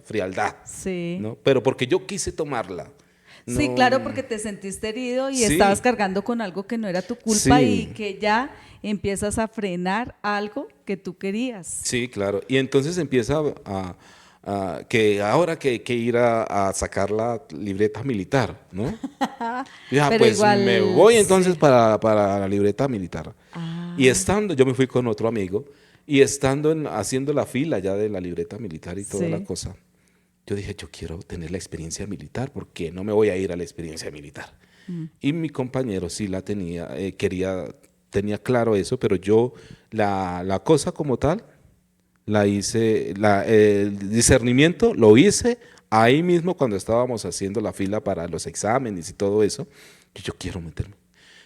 frialdad, Sí. ¿no? Pero porque yo quise tomarla. Sí, No- claro, porque te sentiste herido y Sí. estabas cargando con algo que no era tu culpa Sí. y que ya empiezas a frenar algo que tú querías. Sí, claro. Y entonces empieza que ahora que hay que ir a sacar la libreta militar, ¿no? Ya, Pero pues igual, me voy entonces sí. para la libreta militar. Ah. Y estando, yo me fui con otro amigo, y estando haciendo la fila ya de la libreta militar y toda Sí. la cosa, yo dije, yo quiero tener la experiencia militar, porque no me voy a ir a la experiencia militar. Y mi compañero sí la tenía, tenía claro eso, pero yo la cosa como tal, la hice, el discernimiento lo hice ahí mismo cuando estábamos haciendo la fila para los exámenes y todo eso. Yo quiero meterme.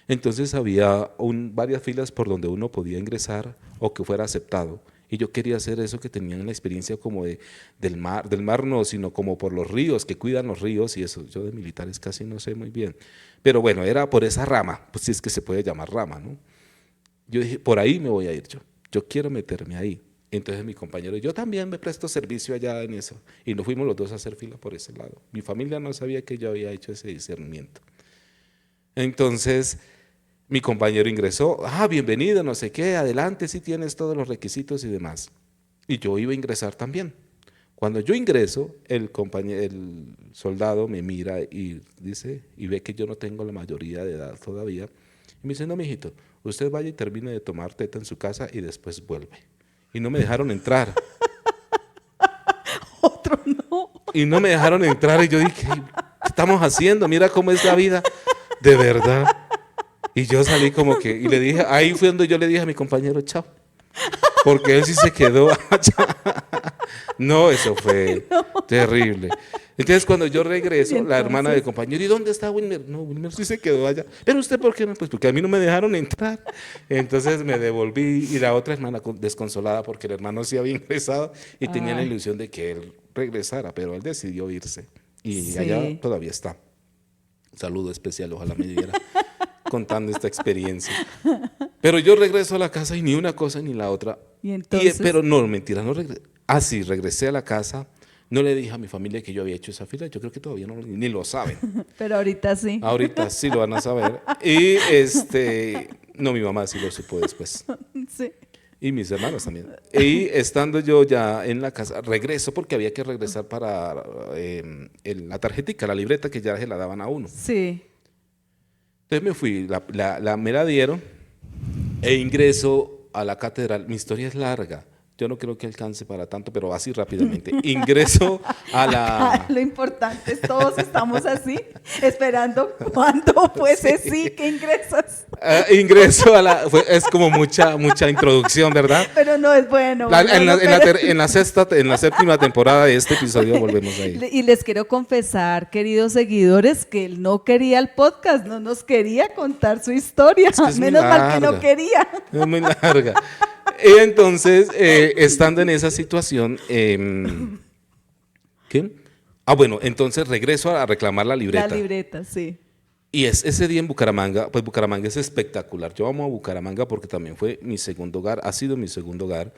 Entonces había varias filas por donde uno podía ingresar o que fuera aceptado. Y yo quería hacer eso que tenían la experiencia como del mar no, sino como por los ríos, que cuidan los ríos y eso. Yo de militares casi no sé muy bien. Pero bueno, era por esa rama, pues si es que se puede llamar rama, ¿no? Yo dije, por ahí me voy a ir yo. Yo quiero meterme ahí. Entonces mi compañero, yo también me presto servicio allá en eso. Y nos fuimos los dos a hacer fila por ese lado. Mi familia no sabía que yo había hecho ese discernimiento. Entonces mi compañero ingresó, bienvenido, no sé qué, adelante, si tienes todos los requisitos y demás. Y yo iba a ingresar también. Cuando yo ingreso, el soldado me mira y dice, y ve que yo no tengo la mayoría de edad todavía, y me dice, no, mijito, usted vaya y termine de tomar teta en su casa y después vuelve. Y no me dejaron entrar. Otro no. Y no me dejaron entrar y yo dije, ¿qué estamos haciendo? Mira cómo es la vida, de verdad. Y yo salí como que, y le dije, ahí fue donde yo le dije a mi compañero, chao. Porque él sí se quedó allá. No, eso fue terrible. Entonces cuando yo regreso, la hermana del compañero, ¿y dónde está Wilmer? No, Wilmer sí se quedó allá. ¿Pero usted por qué no? Pues porque a mí no me dejaron entrar. Entonces me devolví y la otra hermana desconsolada porque el hermano sí había ingresado y tenía la ilusión de que él regresara, pero él decidió irse. Y Sí. allá todavía está. Un saludo especial, ojalá me diera contando esta experiencia. Pero yo regreso a la casa y ni una cosa ni la otra. Y entonces, Pero no, mentira, no regresé. Sí, regresé a la casa. No le dije a mi familia que yo había hecho esa fila. Yo creo que todavía ni lo saben. pero ahorita sí. Ahorita sí lo van a saber. Y no, mi mamá sí lo supo después. Sí. Y mis hermanos también. Y estando yo ya en la casa, regreso porque había que regresar para la tarjetica, la libreta que ya se la daban a uno. Sí. Entonces me fui, me la dieron e ingreso a la catedral. Mi historia es larga. Yo no creo que alcance para tanto, pero así rápidamente. Ingreso a Acá lo importante es todos estamos así, esperando cuándo fuese sí que ingresas. Ingreso es como mucha introducción, ¿verdad? Pero no es bueno. En la séptima temporada de este episodio volvemos ahí. Y les quiero confesar, queridos seguidores, que él no quería el podcast, no nos quería contar su historia. Es que es muy Menos mal que no larga. quería. Es muy larga. Y entonces, estando en esa situación, ¿qué? Bueno, entonces regreso a reclamar la libreta. La libreta, sí. Y ese día en Bucaramanga, pues Bucaramanga es espectacular. Yo amo a Bucaramanga porque también fue mi segundo hogar, ha sido mi segundo hogar.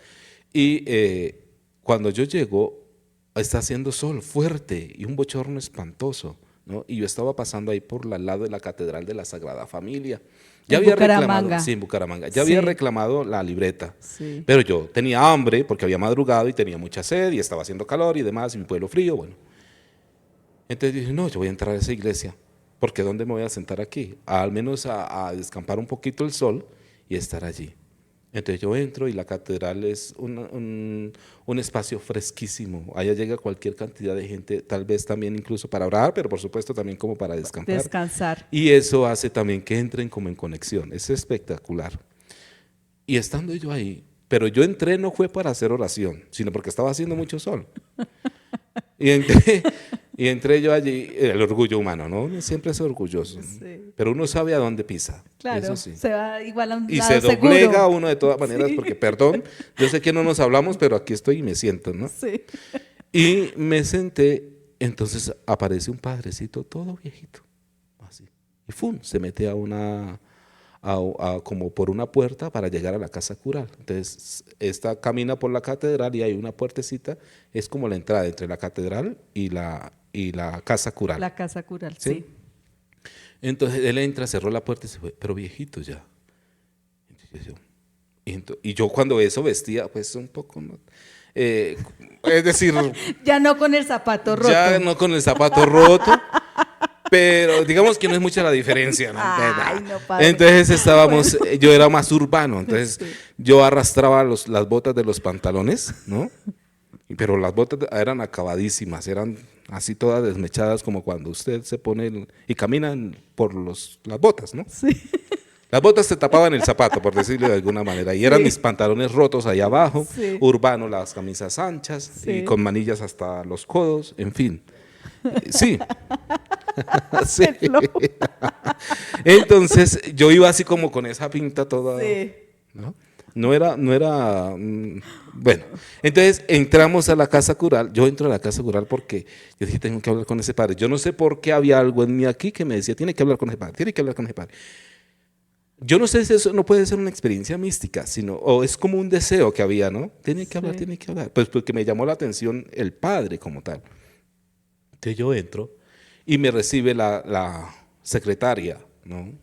Y cuando yo llego, está haciendo sol fuerte y un bochorno espantoso, ¿no? Y yo estaba pasando ahí por al lado de la Catedral de la Sagrada Familia. Ya En había Bucaramanga. reclamado, sí, en Bucaramanga. Ya Sí. había reclamado la libreta. Sí. Pero yo tenía hambre porque había madrugado y tenía mucha sed y estaba haciendo calor y demás, y mi pueblo frío, bueno. Entonces dije, no, yo voy a entrar a esa iglesia, porque ¿dónde me voy a sentar aquí? Al menos a descampar un poquito el sol y estar allí. Entonces yo entro y la catedral es un espacio fresquísimo. Allá llega cualquier cantidad de gente, tal vez también incluso para orar, pero por supuesto también como para descansar. Descansar. Y eso hace también que entren como en conexión. Es espectacular. Y estando yo ahí, pero yo entré no fue para hacer oración, sino porque estaba haciendo mucho sol. Y entré yo allí, el orgullo humano, ¿no? Uno siempre es orgulloso, ¿no? Sí. Pero uno sabe a dónde pisa. Claro, Eso sí. se va igual a un Y lado se doblega seguro. uno de todas maneras, Sí. porque perdón, yo sé que no nos hablamos, pero aquí estoy y me siento, ¿no? Sí. Y me senté, entonces aparece un padrecito todo viejito, así. Y ¡fum! Se mete como por una puerta para llegar a la casa cural. Entonces, camina por la catedral y hay una puertecita, es como la entrada entre la catedral y la casa cural. La casa cural, ¿Sí? sí. Entonces él entra, cerró la puerta y se fue, pero viejito ya. Y yo cuando eso vestía, pues un poco, ¿no? Es decir, Ya no con el zapato roto. ya no con el zapato roto, pero digamos que no es mucha la diferencia, ¿no? Ay, no, padre. Entonces yo era más urbano, entonces Sí. yo arrastraba las botas de los pantalones, ¿no? Pero las botas eran acabadísimas, eran así todas desmechadas como cuando usted se pone y caminan por las botas, ¿no? Sí. Las botas te tapaban el zapato, por decirlo de alguna manera, y eran mis pantalones rotos ahí abajo, Sí. urbano, las camisas anchas Sí. y con manillas hasta los codos, en fin. Sí. Sí. El flow. Entonces yo iba así como con esa pinta toda, Sí. ¿no? Bueno, entonces entramos a la casa cural. Yo entro a la casa cural porque yo dije, tengo que hablar con ese padre. Yo no sé por qué había algo en mí aquí que me decía, tiene que hablar con ese padre, tiene que hablar con ese padre. Yo no sé si eso no puede ser una experiencia mística, o es como un deseo que había, ¿no? Tiene que hablar, tiene que hablar. Pues porque me llamó la atención el padre como tal. Entonces yo entro y me recibe la secretaria, ¿no?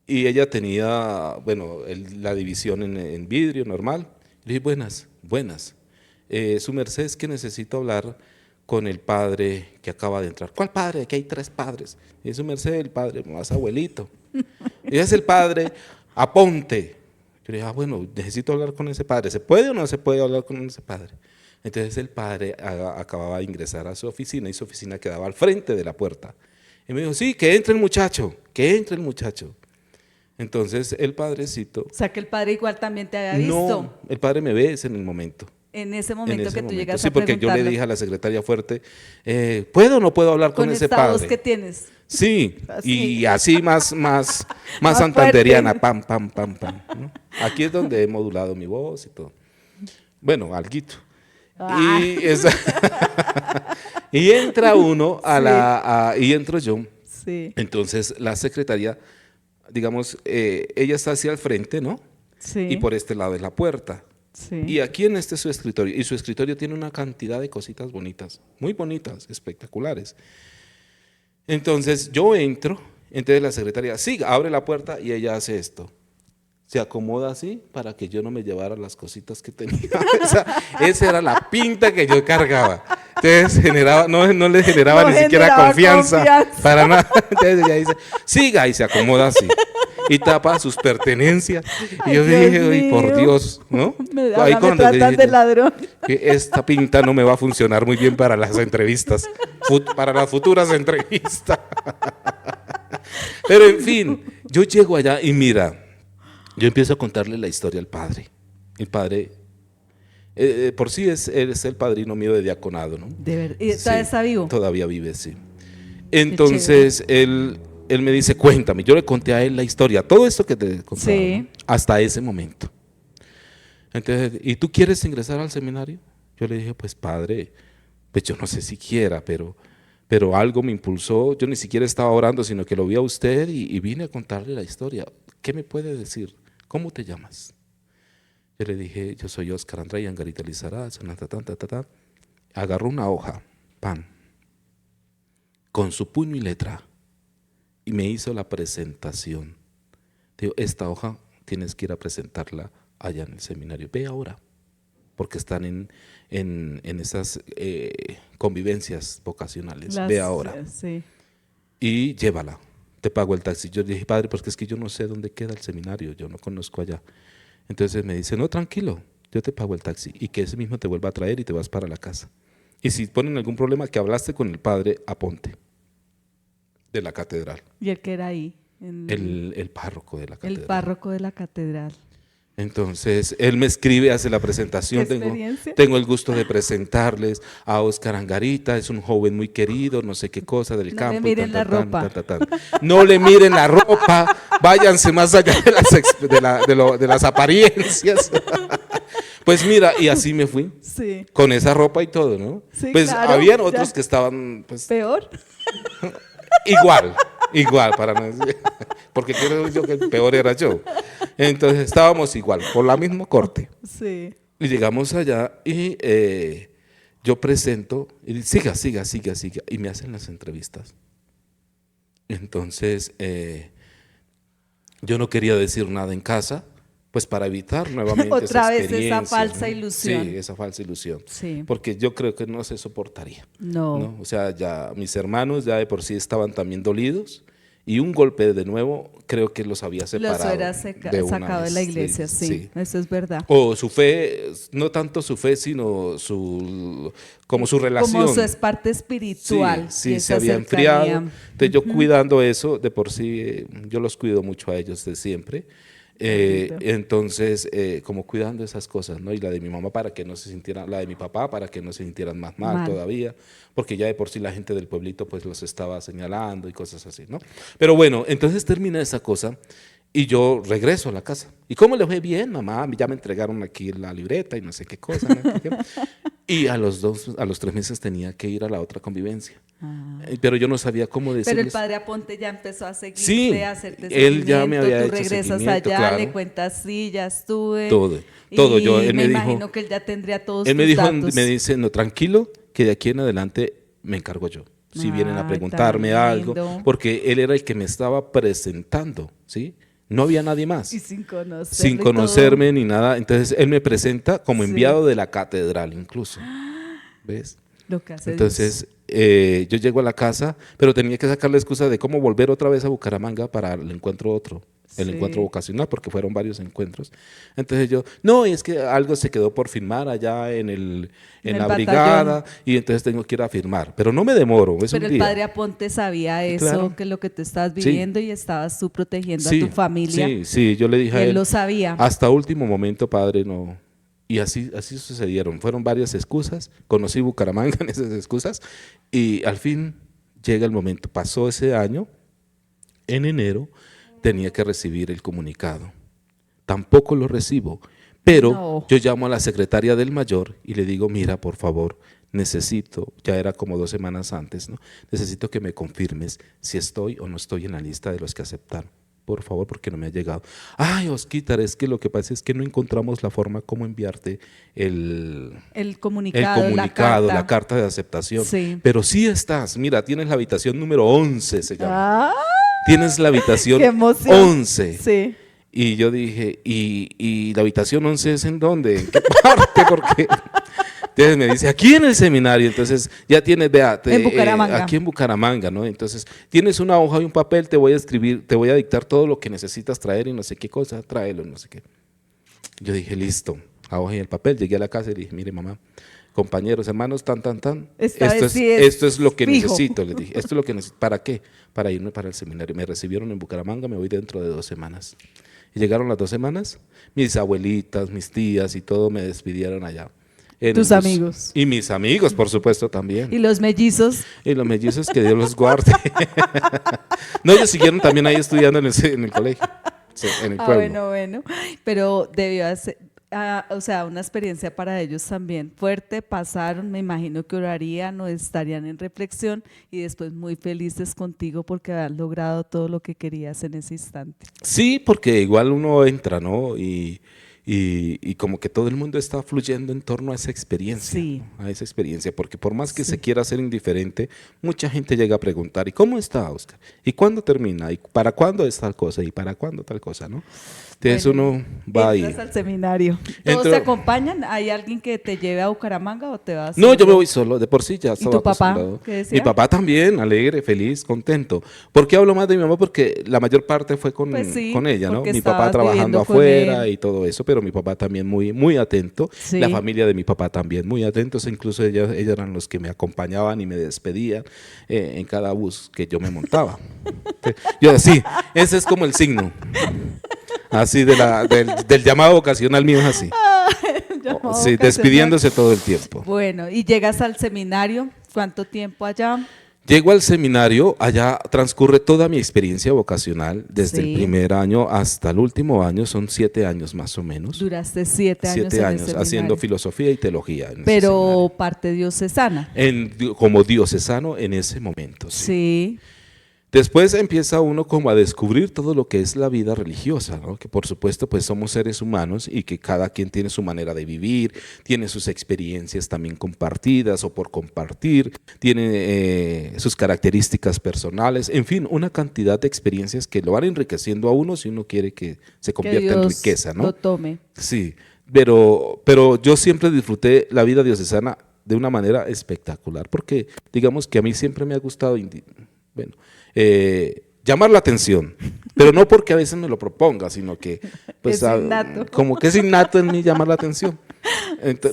Y ella tenía, bueno, la división en vidrio normal. Le dije, buenas, buenas. Su merced, es que necesito hablar con el padre que acaba de entrar. ¿Cuál padre? Aquí hay 3 padres. Y su merced, el padre más abuelito. Y es el padre Aponte. Yo le dije, bueno, necesito hablar con ese padre. ¿Se puede o no se puede hablar con ese padre? Entonces el padre acababa de ingresar a su oficina y su oficina quedaba al frente de la puerta. Y me dijo, sí, que entre el muchacho, que entre el muchacho. Entonces el padrecito... O sea, que el padre igual también te había visto. No, el padre me ve en el momento. En ese momento que tú momento. llegas Sí, a porque yo preguntarle. le dije a la secretaria fuerte, ¿puedo o no puedo hablar con ese esta padre? voz que tienes. Sí, Así. Y así más Más santanderiana, fuerte. pam, pam, pam, pam, ¿no? Aquí es donde he modulado mi voz y todo. Bueno, alguito. Ah. Y entra uno y entro yo. Sí, Entonces la secretaria, digamos, ella está hacia el frente, ¿no? sí. Y por este lado es la puerta. Sí. Y aquí en este es su escritorio. Y su escritorio tiene una cantidad de cositas bonitas, muy bonitas, espectaculares. Entonces yo entro, entonces la secretaria, sí, abre la puerta y ella hace esto. Se acomoda así para que yo no me llevara las cositas que tenía. Esa era la pinta que yo cargaba. Entonces no le generaba ni siquiera confianza. Para nada. Entonces ella dice, siga, y se acomoda así. Y tapa sus pertenencias. Y yo Ay, Dios dije, uy, por mío. Dios, ¿no? Ahora me tratan de ladrón. que esta pinta no me va a funcionar muy bien para las entrevistas, para las futuras entrevistas. Pero en fin, yo llego allá y mira, yo empiezo a contarle la historia al padre. El padre, por sí es el padrino mío de diaconado, ¿no? De verdad. ¿Y todavía está vivo? Todavía vive, sí. Entonces, él me dice, cuéntame. Yo le conté a él la historia, todo esto que te contaba, Sí. ¿no? Hasta ese momento. Entonces, ¿y tú quieres ingresar al seminario? Yo le dije, pues padre, pues yo no sé si quiera, pero algo me impulsó. Yo ni siquiera estaba orando, sino que lo vi a usted y vine a contarle la historia. ¿Qué me puede decir? ¿Cómo te llamas? Yo le dije, yo soy Oscar André Angarita Lizarazo, agarró una hoja, pan, con su puño y letra, y me hizo la presentación. Digo, esta hoja tienes que ir a presentarla allá en el seminario. Ve ahora, porque están en esas convivencias vocacionales. Ve ahora. Sí. Y llévala, te pago el taxi. Yo le dije, padre, porque es que yo no sé dónde queda el seminario, yo no conozco allá. Entonces me dice, no, tranquilo, yo te pago el taxi y que ese mismo te vuelva a traer y te vas para la casa. Y si ponen algún problema, que hablaste con el padre Aponte de la catedral. ¿Y el que era ahí? El párroco de la catedral. El párroco de la catedral. Entonces, él me escribe, hace la presentación. ¿Qué experiencia? Tengo el gusto de presentarles a Oscar Angarita, es un joven muy querido, no sé qué cosa del campo. No le miren la ropa. No le miren la ropa, váyanse más allá de las apariencias. Pues mira, y así me fui, Sí. con esa ropa y todo, ¿no? Sí, Pues claro, habían ya. otros que estaban, pues, ¿Peor? igual, para no decir, porque quiero decir yo que el peor era yo. Entonces estábamos igual, por la misma corte. Sí. Y llegamos allá y yo presento, y siga, y me hacen las entrevistas. Entonces, yo no quería decir nada en casa, pues para evitar nuevamente Otra vez experiencia, esa falsa ¿no? ilusión. Sí, esa falsa ilusión. Sí. Porque yo creo que no se soportaría. No. ¿no? O sea, ya mis hermanos ya de por sí estaban también dolidos y un golpe de nuevo creo que los había separado. Los hubiera de una sacado de vez. la iglesia, sí, eso es verdad. O su fe, no tanto su fe, sino como su relación. Como su parte espiritual. Sí, y se esa había cercanía. enfriado. Entonces yo cuidando eso, de por sí, yo los cuido mucho a ellos de siempre. Entonces, como cuidando esas cosas, ¿no? Y la de mi mamá para que no se sintiera, la de mi papá para que no se sintieran más mal todavía, porque ya de por sí la gente del pueblito pues los estaba señalando y cosas así, ¿no? Pero bueno, entonces termina esa cosa y yo regreso a la casa. ¿Y cómo le fue? Bien, mamá, ya me entregaron aquí la libreta y no sé qué cosa, ¿no? Y a los 3 meses tenía que ir a la otra convivencia. Pero yo no sabía cómo decirles. Pero el padre Aponte ya empezó a seguirte, sí, a hacerte él ya me había tú hecho regresas seguimiento, allá, claro. le cuentas, sí, ya estuve. Todo. Y Él me me dijo, imagino que él ya tendría todos él me tus dijo, datos. me dice, no, tranquilo, que de aquí en adelante me encargo yo. Si vienen a Ay, preguntarme tan algo, lindo. porque él era el que me estaba presentando, ¿sí? No había nadie más. Y sin conocerlo Sin y todo. conocerme ni nada. Entonces él me presenta como Sí. enviado de la catedral incluso. ¿Ves? Lo que hace Entonces yo llego a la casa, pero tenía que sacar la excusa de cómo volver otra vez a Bucaramanga para el encuentro el Sí. encuentro vocacional, porque fueron varios encuentros. Entonces yo, no, es que algo se quedó por firmar allá en En la el brigada, batallón. y entonces tengo que ir a firmar. Pero no me demoro, es Pero un el día. padre Aponte sabía eso, Claro. que lo que tú estabas Sí. viviendo y estabas tú protegiendo Sí, a tu familia. Sí, yo le dije a Él él. lo sabía. Hasta último momento, padre, no. Y así sucedieron. Fueron varias excusas. Conocí Bucaramanga en esas excusas. Y al fin llega el momento. Pasó ese año. En enero tenía que recibir el comunicado. Tampoco lo recibo. Pero No. yo llamo a la secretaria del mayor y le digo, mira, por favor, necesito, ya era como 2 semanas antes, ¿no? Necesito que me confirmes si estoy o no estoy en la lista de los que aceptaron. Por favor, porque no me ha llegado. Ay, Osquitar, es que lo que pasa es que no encontramos la forma como enviarte el comunicado, comunicado, la carta de aceptación. Sí. Pero sí estás, mira, tienes la habitación número 11, se llama. ¡Ah! Tienes la habitación ¡Qué emoción! 11. Sí. Y yo dije, ¿y la habitación 11 es en dónde? ¿En qué parte? Porque entonces me dice, aquí en el seminario. Entonces ya tienes, vea, En Bucaramanga. aquí en Bucaramanga, ¿no? Entonces tienes una hoja y un papel, te voy a escribir, te voy a dictar todo lo que necesitas traer y no sé qué cosa, tráelo, no sé qué. Yo dije, listo, la hoja y el papel. Llegué a la casa y le dije, mire mamá, compañeros, hermanos, esto es lo que fijo. necesito, les dije, esto es lo que necesito. ¿Para qué? Para irme para el seminario. Me recibieron en Bucaramanga, me voy dentro de 2 semanas. Y llegaron las 2 semanas, mis abuelitas, mis tías y todo me despidieron allá. Tus amigos. Y mis amigos, por supuesto, también. Y los mellizos. Y los mellizos, que Dios los guarde. No, ellos siguieron también ahí estudiando en el colegio, sí, en el pueblo. Bueno. Pero debió ser, o sea, una experiencia para ellos también fuerte. Pasaron, me imagino que orarían o estarían en reflexión y después muy felices contigo porque han logrado todo lo que querías en ese instante. Sí, porque igual uno entra, ¿no? Y como que todo el mundo está fluyendo en torno a esa experiencia, Sí. ¿no? A esa experiencia, porque por más que se quiera ser indiferente, mucha gente llega a preguntar, ¿y cómo está, Oscar? ¿Y cuándo termina? ¿Y para cuándo es tal cosa? ¿Y para cuándo tal cosa? ¿No? Entonces Bueno, uno va ahí. Entras al seminario. ¿Todos Entro- te acompañan? ¿Hay alguien que te lleve a Bucaramanga o te vas? No, yo solo? me voy solo, de por sí ya estaba tu papá? acostumbrado. ¿Qué decía? Mi papá también, alegre, feliz, contento. ¿Por qué hablo más de mi mamá? Porque la mayor parte fue con, Pues sí, con ella, ¿no? porque Mi papá estabas trabajando viviendo con afuera él. y todo eso, pero mi papá también muy, muy atento. Sí. La familia de mi papá también muy atentos, incluso ellos eran los que me acompañaban y me despedían en cada bus que yo me montaba. Yo sí, ese es como el signo. Así del llamado vocacional mío es así. Llamado Sí, vocacional. despidiéndose todo el tiempo. Bueno, y llegas al seminario, ¿cuánto tiempo allá? Llego al seminario, allá transcurre toda mi experiencia vocacional, desde Sí. el primer año hasta el último año, son 7 años más o menos. Duraste 7 años 7 en el años haciendo seminario. filosofía y teología. En ese Pero parte diocesana. seminario. Como diocesano en ese momento. Sí. Sí. Después empieza uno como a descubrir todo lo que es la vida religiosa, ¿no? Que por supuesto pues somos seres humanos y que cada quien tiene su manera de vivir, tiene sus experiencias también compartidas o por compartir, tiene sus características personales, en fin, una cantidad de experiencias que lo van enriqueciendo a uno si uno quiere que se Que convierta en Dios riqueza, ¿no? lo tome. Sí, pero yo siempre disfruté la vida diocesana de una manera espectacular, porque digamos que a mí siempre me ha gustado, llamar la atención, pero no porque a veces me lo proponga, sino que pues Es innato. como que es innato en mí llamar la atención.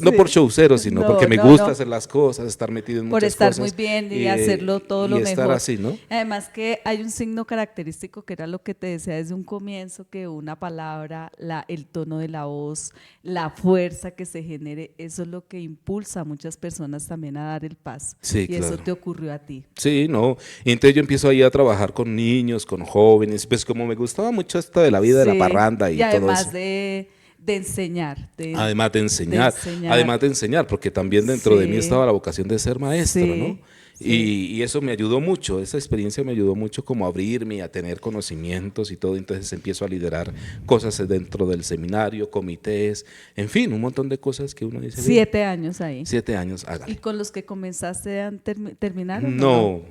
No Sí. por showcero, sino No, porque me no, gusta no. hacer las cosas, estar metido en Por muchas estar cosas. muy bien y hacerlo todo lo y estar mejor. así, ¿no? Además que hay un signo característico que era lo que te decía desde un comienzo, que una palabra, el tono de la voz, la fuerza que se genere, eso es lo que impulsa a muchas personas también a dar el paso. Sí, Y eso claro. te ocurrió a ti. Sí, no. Y entonces yo empiezo ahí a trabajar con niños, con jóvenes, pues como me gustaba mucho esto de la vida de la Sí. parranda y todo además eso. de enseñar. Además de enseñar, porque también dentro de mí Sí. estaba la vocación de ser maestro, Sí, ¿no? sí. Y eso me ayudó mucho, esa experiencia me ayudó mucho como a abrirme, a tener conocimientos y todo, entonces empiezo a liderar cosas dentro del seminario, comités, en fin, un montón de cosas que uno dice. 7 años ahí. 7 años, ¿Y hágale. con los que comenzaste terminaron? No,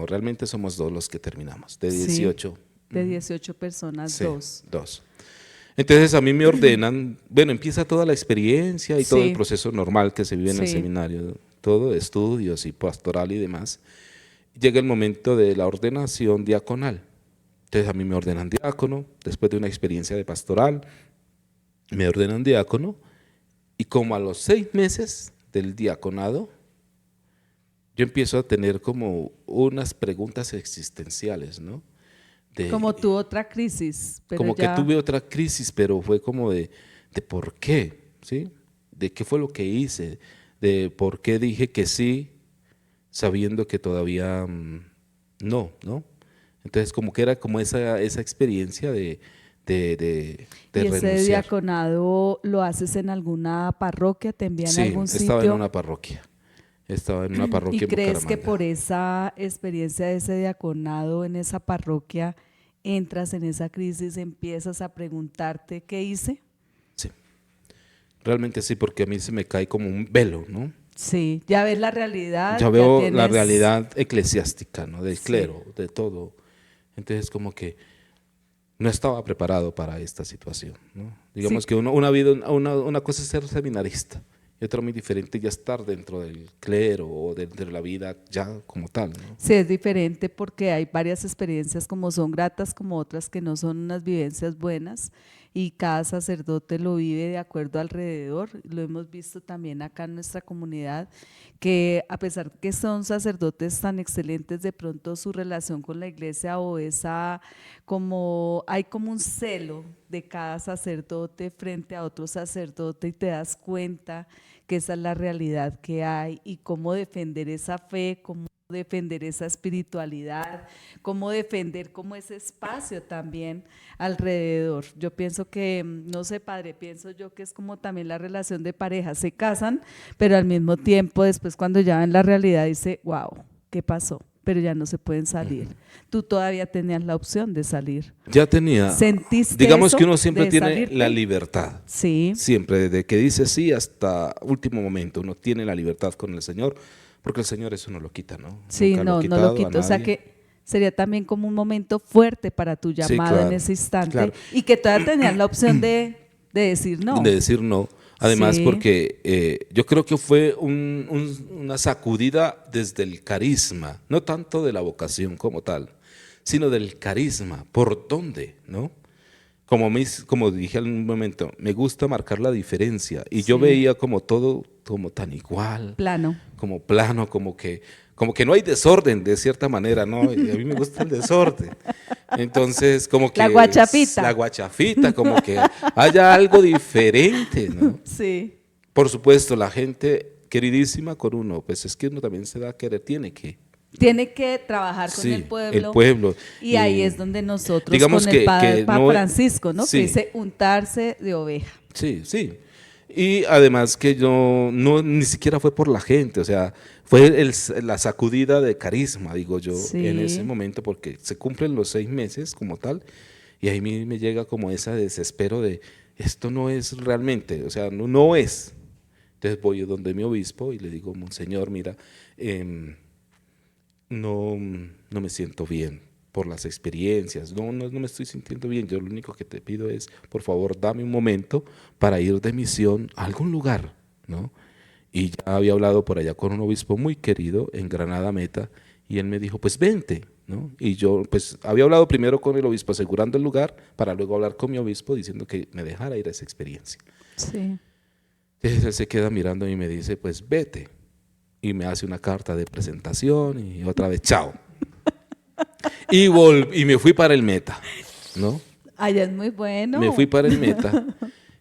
realmente somos 2 los que terminamos, de Sí, 18. de 18 personas, Sí, 2. 2. Entonces a mí me ordenan, bueno, empieza toda la experiencia y todo Sí. el proceso normal que se vive en el Sí. seminario, todo de estudios y pastoral y demás. Llega el momento de la ordenación diaconal. Entonces a mí me ordenan diácono, después de una experiencia de pastoral, me ordenan diácono y como a los 6 meses del diaconado, yo empiezo a tener como unas preguntas existenciales, ¿no? Como tu otra crisis, pero Como ya que tuve otra crisis, pero fue como de por qué, ¿sí? De qué fue lo que hice, de por qué dije que sí, sabiendo que todavía no, ¿no? Entonces como que era como esa experiencia de ¿Y ese renunciar. diaconado lo haces en alguna parroquia? ¿Te envían a Sí, algún sitio? estaba en una parroquia. Estaba en una parroquia ¿Y en crees que Bucaramanga. por esa experiencia de ese diaconado en esa parroquia entras en esa crisis, empiezas a preguntarte qué hice? Sí, realmente sí, porque a mí se me cae como un velo, ¿no? Sí, ya ves la realidad. Ya veo la tienes- realidad eclesiástica, ¿no? Del Sí. clero, de todo. Entonces como que no estaba preparado para esta situación, ¿no? Digamos Sí. que una cosa es ser seminarista y otra muy diferente ya estar dentro del clero o dentro de la vida ya como tal, ¿no? Sí, es diferente porque hay varias experiencias como son gratas, como otras que no son unas vivencias buenas y cada sacerdote lo vive de acuerdo alrededor. Lo hemos visto también acá en nuestra comunidad, que a pesar que son sacerdotes tan excelentes, de pronto su relación con la iglesia o hay como un celo de cada sacerdote frente a otro sacerdote y te das cuenta que esa es la realidad que hay y cómo defender esa fe, cómo defender esa espiritualidad, cómo defender como ese espacio también alrededor. Yo pienso que, no sé, padre, pienso yo que es como también la relación de pareja, se casan, pero al mismo tiempo después cuando ya ven la realidad dice, wow, ¿qué pasó? Pero ya no se pueden salir. Tú todavía tenías la opción de salir. Ya tenía, ¿Sentiste digamos eso que uno siempre de tiene salirte? la libertad, Sí, siempre, desde que dice sí hasta último momento, uno tiene la libertad con el Señor, porque el Señor eso no lo quita, ¿no? sí, Nunca no, ha no quitado lo a quito. O sea nadie. que sería también como un momento fuerte para tu llamado en claro, ese instante claro. y que todavía tenías la opción de decir no. De decir no. Además, Sí. porque yo creo que fue una sacudida desde el carisma, no tanto de la vocación como tal, sino del carisma. ¿Por dónde? ¿No? Como dije en un momento, me gusta marcar la diferencia. Y yo Sí. veía como todo como tan igual, Plano. como plano, como que no hay desorden de cierta manera, ¿no? Y a mí me gusta el desorden. Entonces, como que La guachafita. la guachafita, como que haya algo diferente, ¿no? Sí. Por supuesto, la gente queridísima con uno, pues es que uno también se da a querer, tiene que. Tiene que trabajar con Sí, el pueblo. el pueblo. Y ahí es donde nosotros, digamos con el que Papa no- Francisco, ¿no? sí. Que dice untarse de oveja. Sí, sí. Y además que yo ni siquiera fue por la gente, o sea, fue la sacudida de carisma, digo yo, Sí. en ese momento, porque se cumplen los 6 meses como tal, y ahí me llega como ese desespero de, esto no es realmente, o sea, no es. Entonces voy donde mi obispo y le digo, Monseñor, mira, no me siento bien por las experiencias, no me estoy sintiendo bien, yo lo único que te pido es, por favor, dame un momento para ir de misión a algún lugar, ¿no? Y ya había hablado por allá con un obispo muy querido en Granada Meta, y él me dijo, pues vente, ¿no? Y yo, pues, había hablado primero con el obispo asegurando el lugar, para luego hablar con mi obispo diciendo que me dejara ir a esa experiencia. Sí. Entonces él se queda mirando y me dice, pues vete. Y me hace una carta de presentación y otra vez, chao. Y me fui para el Meta, ¿no? Allá es muy bueno. Me fui para el Meta.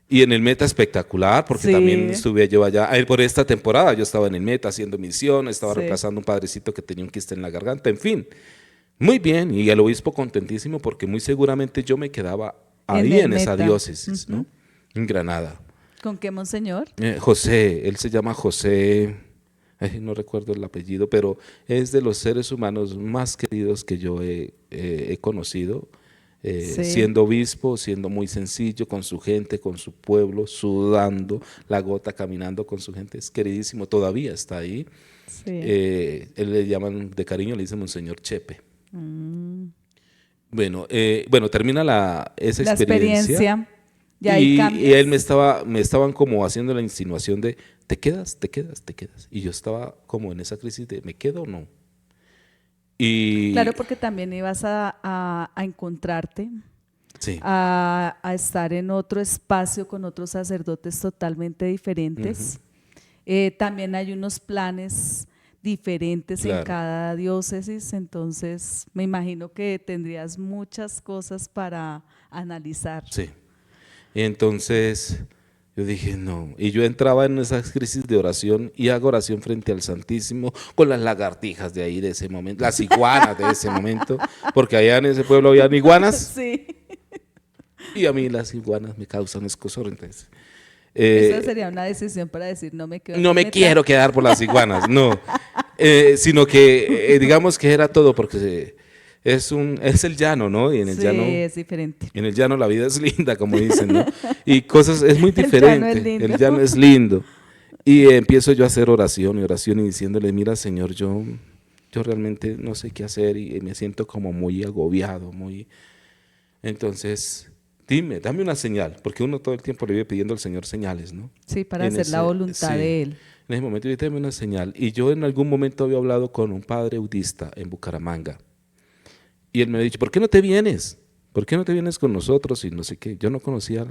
Y en el Meta espectacular, porque Sí. también estuve yo allá. Por esta temporada yo estaba en el Meta haciendo misión, estaba Sí. reemplazando a un padrecito que tenía un quiste en la garganta, en fin. Muy bien, y el obispo contentísimo porque muy seguramente yo me quedaba ahí En el en esa Meta. diócesis, ¿no? En Granada. ¿Con qué monseñor? José, él se llama José, no recuerdo el apellido, pero es de los seres humanos más queridos que yo he conocido. Sí. Siendo obispo, siendo muy sencillo con su gente, con su pueblo, sudando la gota, caminando con su gente, es queridísimo, todavía está ahí. Sí. Él le llaman de cariño, le dicen Monseñor Chepe. Bueno, termina esa La experiencia. Y y, ahí y cambias. él me estaban como haciendo la insinuación de te quedas, te quedas, te quedas. Y yo estaba como en esa crisis de ¿me quedo o no? Y Claro, porque también ibas a encontrarte, sí, a estar en otro espacio con otros sacerdotes totalmente diferentes. También hay unos planes diferentes en Claro. cada diócesis, entonces me imagino que tendrías muchas cosas para analizar. sí. Y entonces yo dije, no. Y yo entraba en esas crisis de oración y hago oración frente al Santísimo con las lagartijas de ahí de ese momento, las iguanas de ese momento, porque allá en ese pueblo había iguanas Sí, y a mí las iguanas me causan escozor. Entonces, esa sería una decisión para decir no me quedo. en no el me Meta. quiero quedar por las iguanas, no. Sino que digamos que era todo porque es el llano, ¿no? Y en el Sí, llano... es diferente. En el llano la vida es linda, como dicen, ¿no? Y cosas, es muy El llano diferente. es lindo. El llano es lindo. Y empiezo yo a hacer oración y diciéndole, mira, Señor, yo realmente no sé qué hacer y me siento como muy agobiado, muy... Entonces, dame una señal, porque uno todo el tiempo le vive pidiendo al Señor señales, ¿no? Sí, para En hacer la ese- voluntad sí. de Él. En ese momento yo dame una señal. Y yo en algún momento había hablado con un padre budista en Bucaramanga. Y él me ha dicho, ¿por qué no te vienes? ¿Por qué no te vienes con nosotros? Y no sé qué. Yo no conocía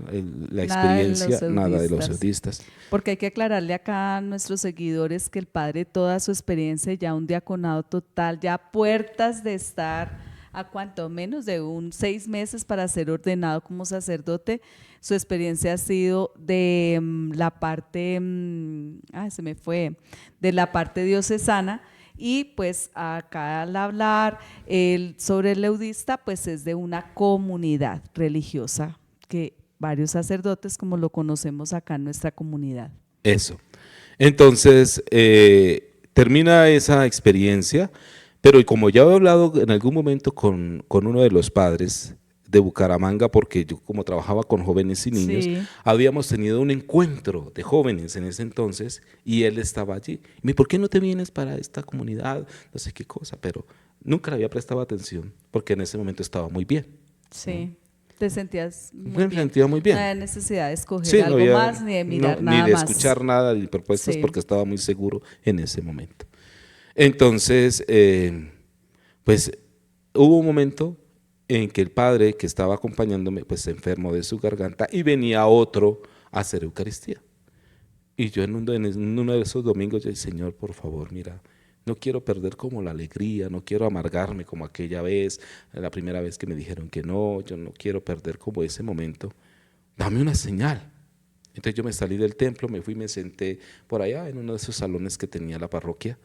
la Nada de los experiencia, nada de los eudistas. eudistas. Porque hay que aclararle acá a nuestros seguidores que el padre, toda su experiencia, ya un diaconado total, ya a puertas de estar a cuanto menos de 6 meses para ser ordenado como sacerdote, su experiencia ha sido de la parte, se me fue, de la parte diocesana. Y pues acá al hablar sobre el eudista, pues es de una comunidad religiosa que varios sacerdotes, como lo conocemos acá en nuestra comunidad. Eso. Entonces, termina esa experiencia, pero como ya he hablado en algún momento con uno de los padres de Bucaramanga, porque yo como trabajaba con jóvenes y niños, Sí. habíamos tenido un encuentro de jóvenes en ese entonces y él estaba allí. Y me dijo, ¿por qué no te vienes para esta comunidad? No sé qué cosa, pero nunca le había prestado atención, porque en ese momento estaba muy bien. Sí, te sentías muy Me bien. sentía muy bien. No había necesidad de escoger Sí, no algo había- más ni de mirar no, nada ni de más. escuchar nada ni propuestas Sí. porque estaba muy seguro en ese momento. Entonces, pues hubo un momento en que el padre que estaba acompañándome pues se enfermó de su garganta y venía otro a hacer Eucaristía. Y yo en uno de esos domingos yo dije, Señor, por favor, mira, no quiero perder como la alegría, no quiero amargarme como aquella vez, la primera vez que me dijeron que no, yo no quiero perder como ese momento. Dame una señal. Entonces yo me salí del templo, me fui y me senté por allá en uno de esos salones que tenía la parroquia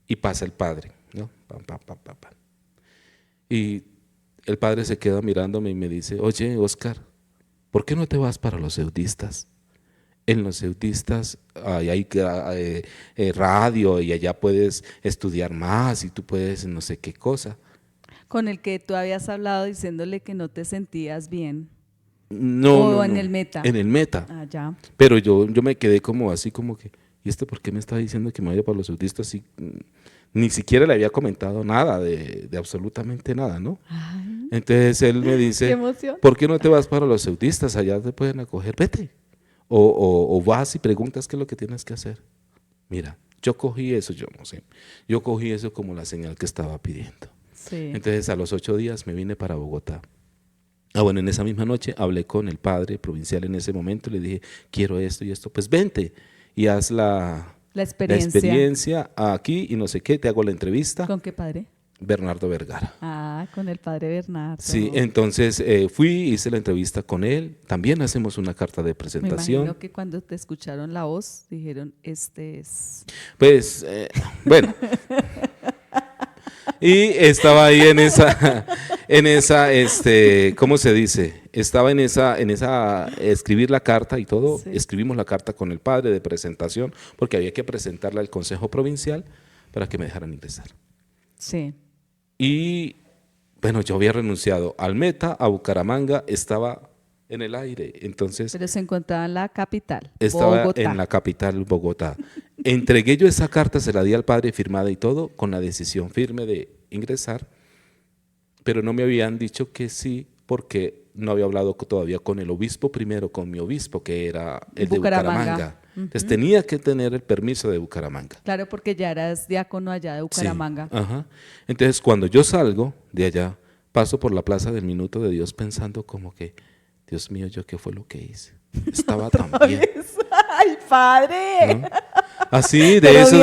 y pasa el padre, ¿no? Pam, pam, pam, pam, pam. Y el padre se queda mirándome y me dice, oye, Oscar, ¿por qué no te vas para los eudistas? En los eudistas hay radio y allá puedes estudiar más y tú puedes no sé qué cosa. Con el que tú habías hablado diciéndole que no te sentías bien. No, ¿O no, en no. el Meta? En el Meta. Ah, ya. Pero yo me quedé como así como que, ¿y este por qué me está diciendo que me vaya para los eudistas? Y ni siquiera le había comentado nada de absolutamente nada, ¿no? Ay, Entonces él me qué dice, emoción. ¿por qué no te vas para los eudistas? Allá te pueden acoger, vete. O vas y preguntas qué es lo que tienes que hacer. Mira, yo cogí eso, yo no sé, yo cogí eso como la señal que estaba pidiendo. Sí. Entonces a los 8 días me vine para Bogotá. Bueno, en esa misma noche hablé con el padre provincial en ese momento, le dije, quiero esto y esto, pues vente y haz la experiencia aquí y no sé qué, te hago la entrevista. ¿Con qué padre? Bernardo Vergara. Ah, con el padre Bernardo. Sí, entonces fui, hice la entrevista con él, también hacemos una carta de Me presentación. imagino que cuando te escucharon la voz, dijeron, este es... Pues, bueno. Y estaba ahí ¿cómo se dice? Estaba en esa, escribir la carta y todo. Sí. Escribimos la carta con el padre de presentación, porque había que presentarla al Consejo Provincial para que me dejaran ingresar. Sí. Y, bueno, yo había renunciado al Meta, a Bucaramanga, estaba en el aire, entonces... Pero se encontraba en la capital, Estaba Bogotá. en la capital, Bogotá. Entregué yo esa carta, se la di al padre firmada y todo, con la decisión firme de ingresar, pero no me habían dicho que sí, porque no había hablado todavía con el obispo primero, con mi obispo, que era el de Bucaramanga. Entonces tenía que tener el permiso de Bucaramanga. Claro, porque ya eras diácono allá de Bucaramanga. Sí, ajá. Entonces cuando yo salgo de allá, paso por la plaza del Minuto de Dios pensando como que, Dios mío, ¿yo qué fue lo que hice? Estaba tan bien. ¡Ay, padre! ¿No? Así, de Pero eso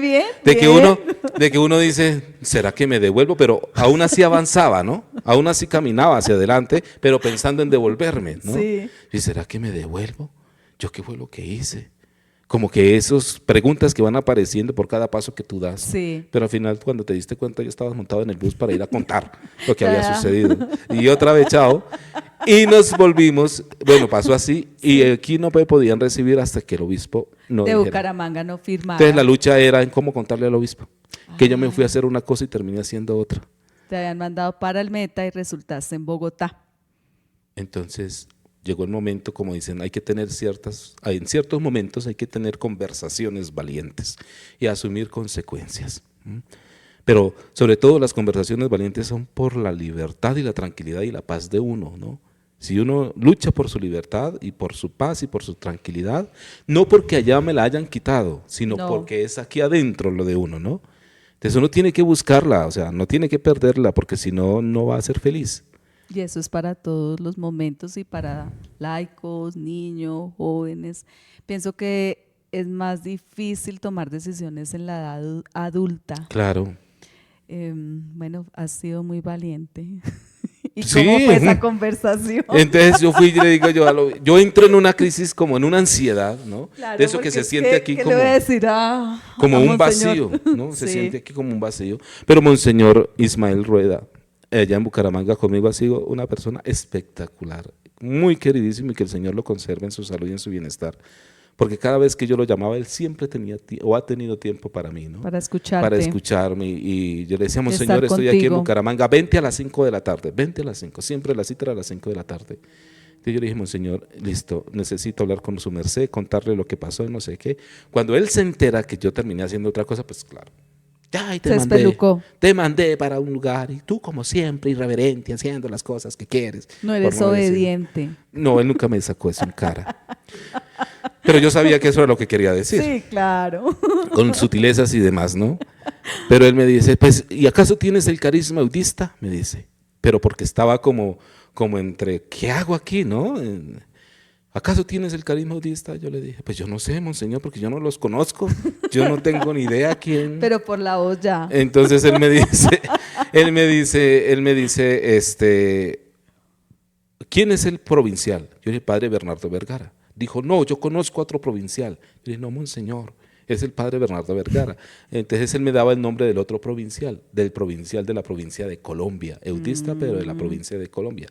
bien, de que uno dice, ¿será que me devuelvo? Pero aún así avanzaba, ¿no? Aún así caminaba hacia adelante, pero pensando en devolverme, ¿no? Sí. ¿Y será que me devuelvo? ¿Yo qué fue lo que hice? Como que esas preguntas que van apareciendo por cada paso que tú das. Sí. Pero al final, cuando te diste cuenta, yo estaba montado en el bus para ir a contar lo que había sucedido. Y otra vez, chao. Y nos volvimos, bueno, pasó así, y aquí no me podían recibir hasta que el obispo no De dijera. Bucaramanga no firmaba. Entonces la lucha era en cómo contarle al obispo, que yo me fui a hacer una cosa y terminé haciendo otra. Te habían mandado para el Meta y resultaste en Bogotá. Entonces llegó el momento, como dicen, hay que tener en ciertos momentos hay que tener conversaciones valientes y asumir consecuencias. Pero sobre todo las conversaciones valientes son por la libertad y la tranquilidad y la paz de uno, ¿no? Si uno lucha por su libertad y por su paz y por su tranquilidad, no porque allá me la hayan quitado, sino porque es aquí adentro lo de uno, ¿no? Entonces uno tiene que buscarla, o sea, no tiene que perderla, porque si no, no va a ser feliz. Y eso es para todos los momentos y para laicos, niños, jóvenes. Pienso que es más difícil tomar decisiones en la edad adulta. Claro. Bueno, has sido muy valiente. ¿Y Sí. cómo fue esa conversación? Entonces yo fui y le digo yo entro en una crisis como en una ansiedad, ¿no? Claro, de eso porque que se es siente aquí ¿qué como, le voy a decir como a un Monseñor? vacío, ¿no? Se Sí. siente aquí como un vacío. Pero Monseñor Ismael Rueda, allá en Bucaramanga conmigo, ha sido una persona espectacular, muy queridísimo, y que el Señor lo conserve en su salud y en su bienestar. Porque cada vez que yo lo llamaba, él siempre tenía o ha tenido tiempo para mí, ¿no? Para escucharte. Para escucharme. Y yo le decía, Estar Monseñor, estoy aquí en contigo. Bucaramanga, vente a las 5 de la tarde, vente a las 5. Siempre la cita era a las 5 de la tarde. Entonces yo le dije, Monseñor, listo, necesito hablar con su merced, contarle lo que pasó y no sé qué. Cuando él se entera que yo terminé haciendo otra cosa, pues claro. Ay, Se espelucó. te mandé para un lugar y tú como siempre, irreverente, haciendo las cosas que quieres. No eres por no decir. obediente. No, él nunca me sacó eso en cara. Pero yo sabía que eso era lo que quería decir. Sí, claro. Con sutilezas y demás, ¿no? Pero él me dice, pues, ¿y acaso tienes el carisma audista? Me dice, pero porque estaba como entre, ¿qué hago aquí, no? ¿Acaso tienes el carisma audista? Yo le dije, pues yo no sé, Monseñor, porque yo no los conozco, yo no tengo ni idea quién. Pero por la voz ya. Entonces él me dice, ¿quién es el provincial? Yo le dije, padre Bernardo Vergara. Dijo, no, yo conozco a otro provincial. Yo le dije, no, Monseñor, es el padre Bernardo Vergara. Entonces él me daba el nombre del otro provincial, del provincial de la provincia de Colombia, eudista, pero de la provincia de Colombia.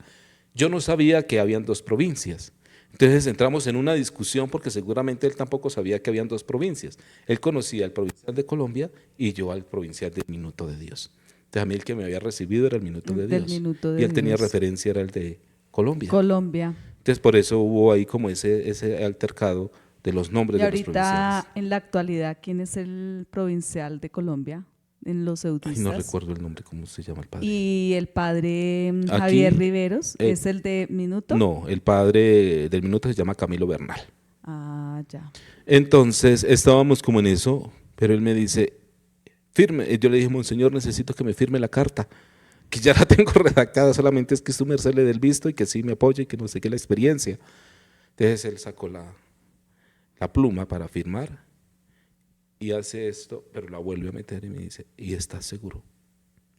Yo no sabía que habían dos provincias. Entonces entramos en una discusión porque seguramente él tampoco sabía que habían dos provincias. Él conocía al provincial de Colombia y yo al provincial del Minuto de Dios. Entonces a mí el que me había recibido era el Minuto de Del Dios. Minuto de Y él tenía Dios. referencia, era el de Colombia. Colombia. Entonces por eso hubo ahí como ese altercado de los nombres Y de los ahorita, provinciales. en la actualidad, ¿quién es el provincial de Colombia en los Ay, eudistas? no recuerdo el nombre, ¿cómo se llama el padre? Y el padre Aquí, Javier Riveros, eh, ¿es el de Minuto? No, el padre del Minuto se llama Camilo Bernal. Ah, ya. Entonces estábamos como en eso, pero él me dice, firme. Yo le dije, Monseñor, necesito que me firme la carta, que ya la tengo redactada, solamente es que su merced le dé el visto y que sí me apoye y que no sé qué la experiencia. Entonces él sacó la pluma para firmar y hace esto, pero la vuelve a meter y me dice, ¿y estás seguro?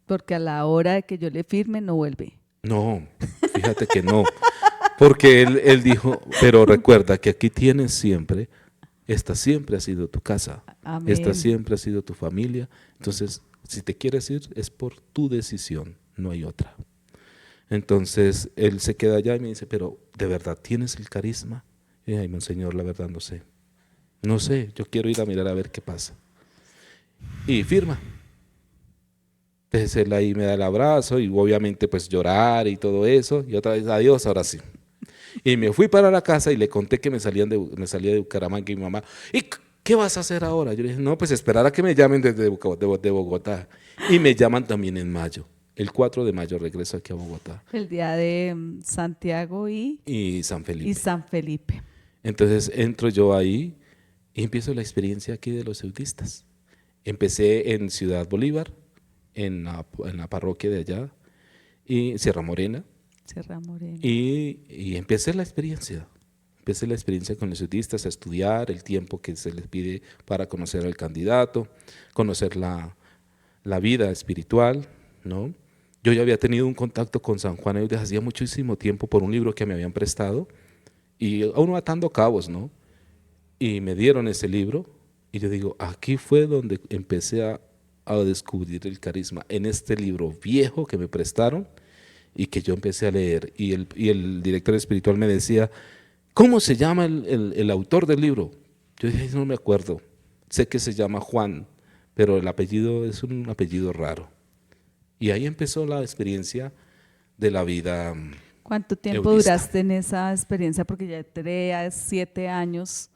Porque a la hora de que yo le firme no vuelve. No, fíjate que no, porque él dijo, pero recuerda que aquí tienes siempre, esta siempre ha sido tu casa, Amén. esta siempre ha sido tu familia, entonces si te quieres ir es por tu decisión, no hay otra. Entonces él se queda allá y me dice, pero ¿de verdad tienes el carisma? Y ay, monseñor, la verdad no sé. No sé, yo quiero ir a mirar a ver qué pasa. Y firma. Entonces él ahí me da el abrazo y obviamente pues llorar y todo eso. Y otra vez, adiós, ahora sí. Y me fui para la casa y le conté que me salía de Bucaramanga y mi mamá, ¿y qué vas a hacer ahora? Yo le dije, no, pues esperar a que me llamen desde de Bogotá. Y me llaman también en mayo. El 4 de mayo regreso aquí a Bogotá. El día de Santiago Y San Felipe. y San Felipe. Entonces entro yo ahí y empiezo la experiencia aquí de los eudistas. Empecé en Ciudad Bolívar, en la parroquia de allá, y Sierra Morena, Sierra Morena. y empecé la experiencia. Empecé la experiencia con los eudistas a estudiar el tiempo que se les pide para conocer al candidato, conocer la vida espiritual, ¿no? Yo ya había tenido un contacto con San Juan desde hacía muchísimo tiempo por un libro que me habían prestado, y uno atando cabos, ¿no? Y me dieron ese libro, y yo digo, aquí fue donde empecé a descubrir el carisma, en este libro viejo que me prestaron y que yo empecé a leer. Y el director espiritual me decía, ¿cómo se llama el autor del libro? Yo dije, no me acuerdo, sé que se llama Juan, pero el apellido es un apellido raro. Y ahí empezó la experiencia de la vida. ¿Cuánto tiempo eudista. duraste en esa experiencia? Porque ya 7 años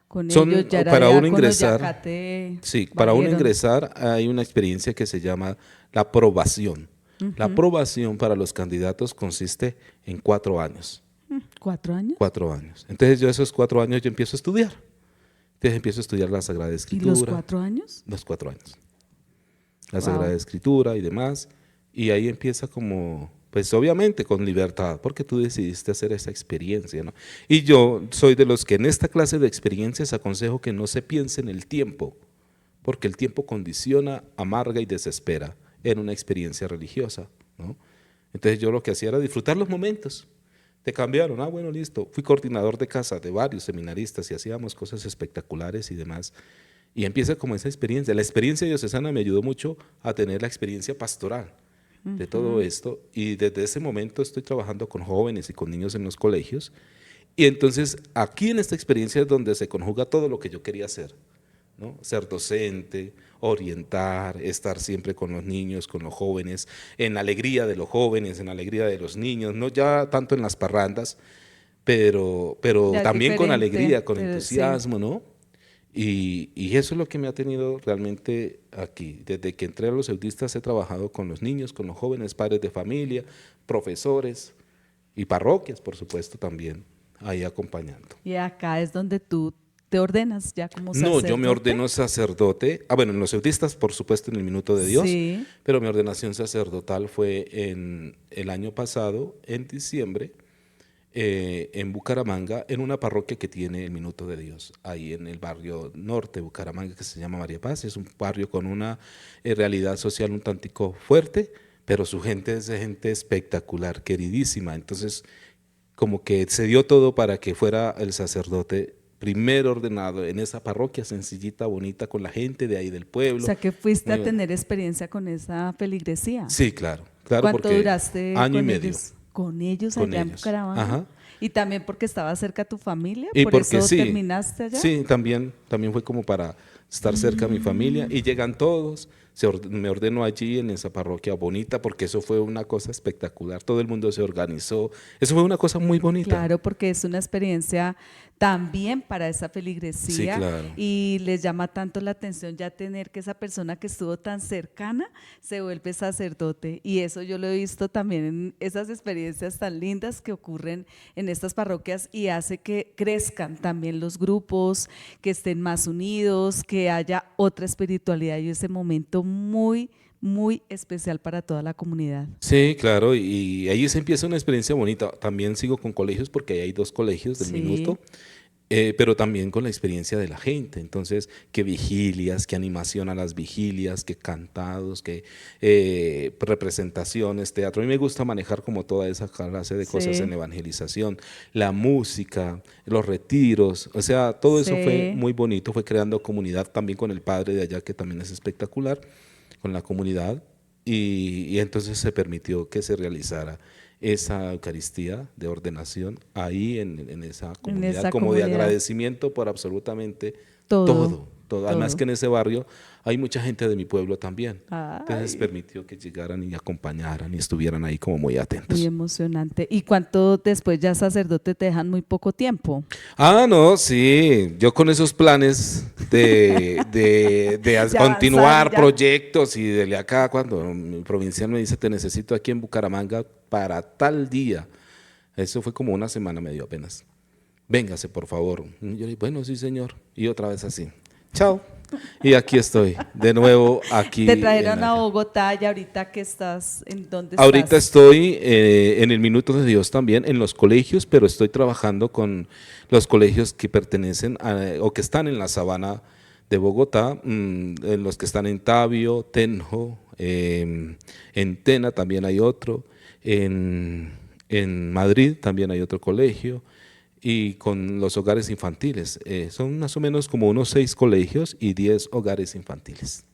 con Son, ellos, ya era para uno diácono, ingresar, ya acá te sí, para uno valieron. ingresar hay una experiencia que se llama la aprobación. La aprobación para los candidatos consiste en 4 años. 4 años. 4 años. Entonces yo esos 4 años yo empiezo a estudiar. Entonces empiezo a estudiar la Sagrada ¿Y Escritura. los 4 años? Los 4 años. La Wow. Sagrada Escritura y demás. Y ahí empieza como, pues obviamente con libertad, porque tú decidiste hacer esa experiencia, ¿no? Y yo soy de los que en esta clase de experiencias aconsejo que no se piense en el tiempo, porque el tiempo condiciona, amarga y desespera en una experiencia religiosa, ¿no? Entonces yo lo que hacía era disfrutar los momentos. Te cambiaron, bueno, listo. Fui coordinador de casa de varios seminaristas y hacíamos cosas espectaculares y demás. Y empieza como esa experiencia. La experiencia diocesana me ayudó mucho a tener la experiencia pastoral de todo esto. Y desde ese momento estoy trabajando con jóvenes y con niños en los colegios. Y entonces aquí en esta experiencia es donde se conjuga todo lo que yo quería hacer, ¿no? Ser docente, orientar, estar siempre con los niños, con los jóvenes, en la alegría de los jóvenes, en la alegría de los niños, no ya tanto en las parrandas, pero Ya también con diferente, alegría, con pero sí. entusiasmo, ¿no? Y eso es lo que me ha tenido realmente aquí. Desde que entré a los eudistas he trabajado con los niños, con los jóvenes, padres de familia, profesores y parroquias, por supuesto, también, ahí acompañando. Y acá es donde tú te ordenas ya como No, sacerdote. yo me ordeno sacerdote. Bueno, en los eudistas, por supuesto, en el Minuto de Dios, Sí. pero mi ordenación sacerdotal fue en el año pasado, en diciembre, en Bucaramanga, en una parroquia que tiene el Minuto de Dios, ahí en el barrio norte de Bucaramanga, que se llama María Paz. Es un barrio con una realidad social un tantico fuerte, pero su gente es de gente espectacular, queridísima. Entonces, como que se dio todo para que fuera el sacerdote primero ordenado en esa parroquia sencillita, bonita, con la gente de ahí del pueblo. O sea que fuiste Muy a bien. tener experiencia con esa feligresía. Sí, claro. ¿Cuánto porque duraste año y con medio. ellos? Con ellos Con allá en ellos. Bucaramanga. Ajá. Y también porque estaba cerca a tu familia, Y por porque eso sí, terminaste allá. sí, también fue como para estar cerca a mi familia. Y llegan todos, me ordeno allí en esa parroquia bonita, porque eso fue una cosa espectacular. Todo el mundo se organizó. Eso fue una cosa muy bonita. Claro, porque es una experiencia también para esa feligresía. Sí, claro. Y les llama tanto la atención ya tener que esa persona que estuvo tan cercana se vuelve sacerdote. Y eso yo lo he visto también en esas experiencias tan lindas que ocurren en estas parroquias y hace que crezcan también los grupos, que estén más unidos, que haya otra espiritualidad y ese momento muy muy especial para toda la comunidad. Sí, claro, y ahí se empieza una experiencia bonita. También sigo con colegios porque ahí hay 2 colegios del Sí. minuto, pero también con la experiencia de la gente. Entonces, qué vigilias, qué animación a las vigilias, qué cantados, qué representaciones, teatro. A mí me gusta manejar como toda esa clase de cosas Sí. en evangelización, la música, los retiros, o sea, todo eso fue Sí. muy bonito, fue creando comunidad también con el padre de allá, que también es espectacular, con la comunidad, y entonces se permitió que se realizara esa Eucaristía de ordenación ahí en esa comunidad, esa como de comunidad. agradecimiento por absolutamente Todo, todo. Además todo. que en ese barrio hay mucha gente de mi pueblo también. Entonces Ay. permitió que llegaran y acompañaran y estuvieran ahí como muy atentos. Muy emocionante. ¿Y cuánto después ya sacerdote te dejan muy poco tiempo? Ah, no, sí, yo con esos planes de De continuar avanzar ya. proyectos y de acá, cuando mi provincial me dice, te necesito aquí en Bucaramanga para tal día, eso fue como una semana medio apenas, véngase por favor. Y yo le dije, bueno, sí señor, y otra vez así, chao, y aquí estoy, de nuevo aquí. Te trajeron en a la- Bogotá y ahorita que estás, ¿en dónde Ahorita estás? estoy en el Minuto de Dios también, en los colegios, pero estoy trabajando con los colegios que pertenecen o que están en la sabana de Bogotá, en los que están en Tabio, Tenjo, en Tena también hay otro, en Madrid también hay otro colegio, y con los hogares infantiles. Son más o menos como unos 6 colegios y 10 hogares infantiles.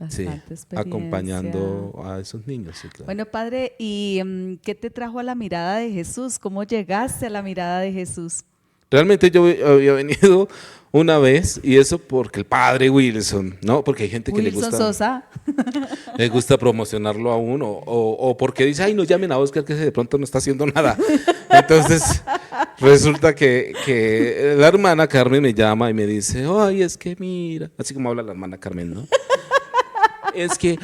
Sí, Bastante experiencia. acompañando a esos niños, sí, claro. Bueno, padre, ¿y qué te trajo a la mirada de Jesús? ¿Cómo llegaste a la mirada de Jesús? Realmente yo había venido una vez y eso porque el padre Wilson, ¿no? Porque hay gente que Wilson Sosa. le gusta promocionarlo a uno o porque dice, ay, no llamen a Oscar que de pronto no está haciendo nada. Entonces resulta que la hermana Carmen me llama y me dice, ay, es que mira, así como habla la hermana Carmen, ¿no? Es que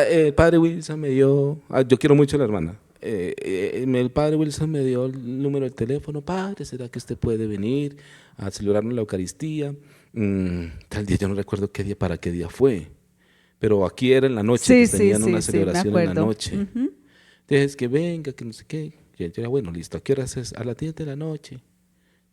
el padre Wilson me dio, yo quiero mucho a la hermana, el padre Wilson me dio el número del teléfono, padre, ¿será que usted puede venir a celebrarnos la Eucaristía? Tal día, yo no recuerdo qué día, para qué día fue, pero aquí era en la noche, Sí, que sí, tenían sí, una sí, celebración me en la acuerdo. noche. Ujú. Entonces, que venga, que no sé qué. Y yo era, bueno, listo, ¿a qué hora es? A las 10 de la noche.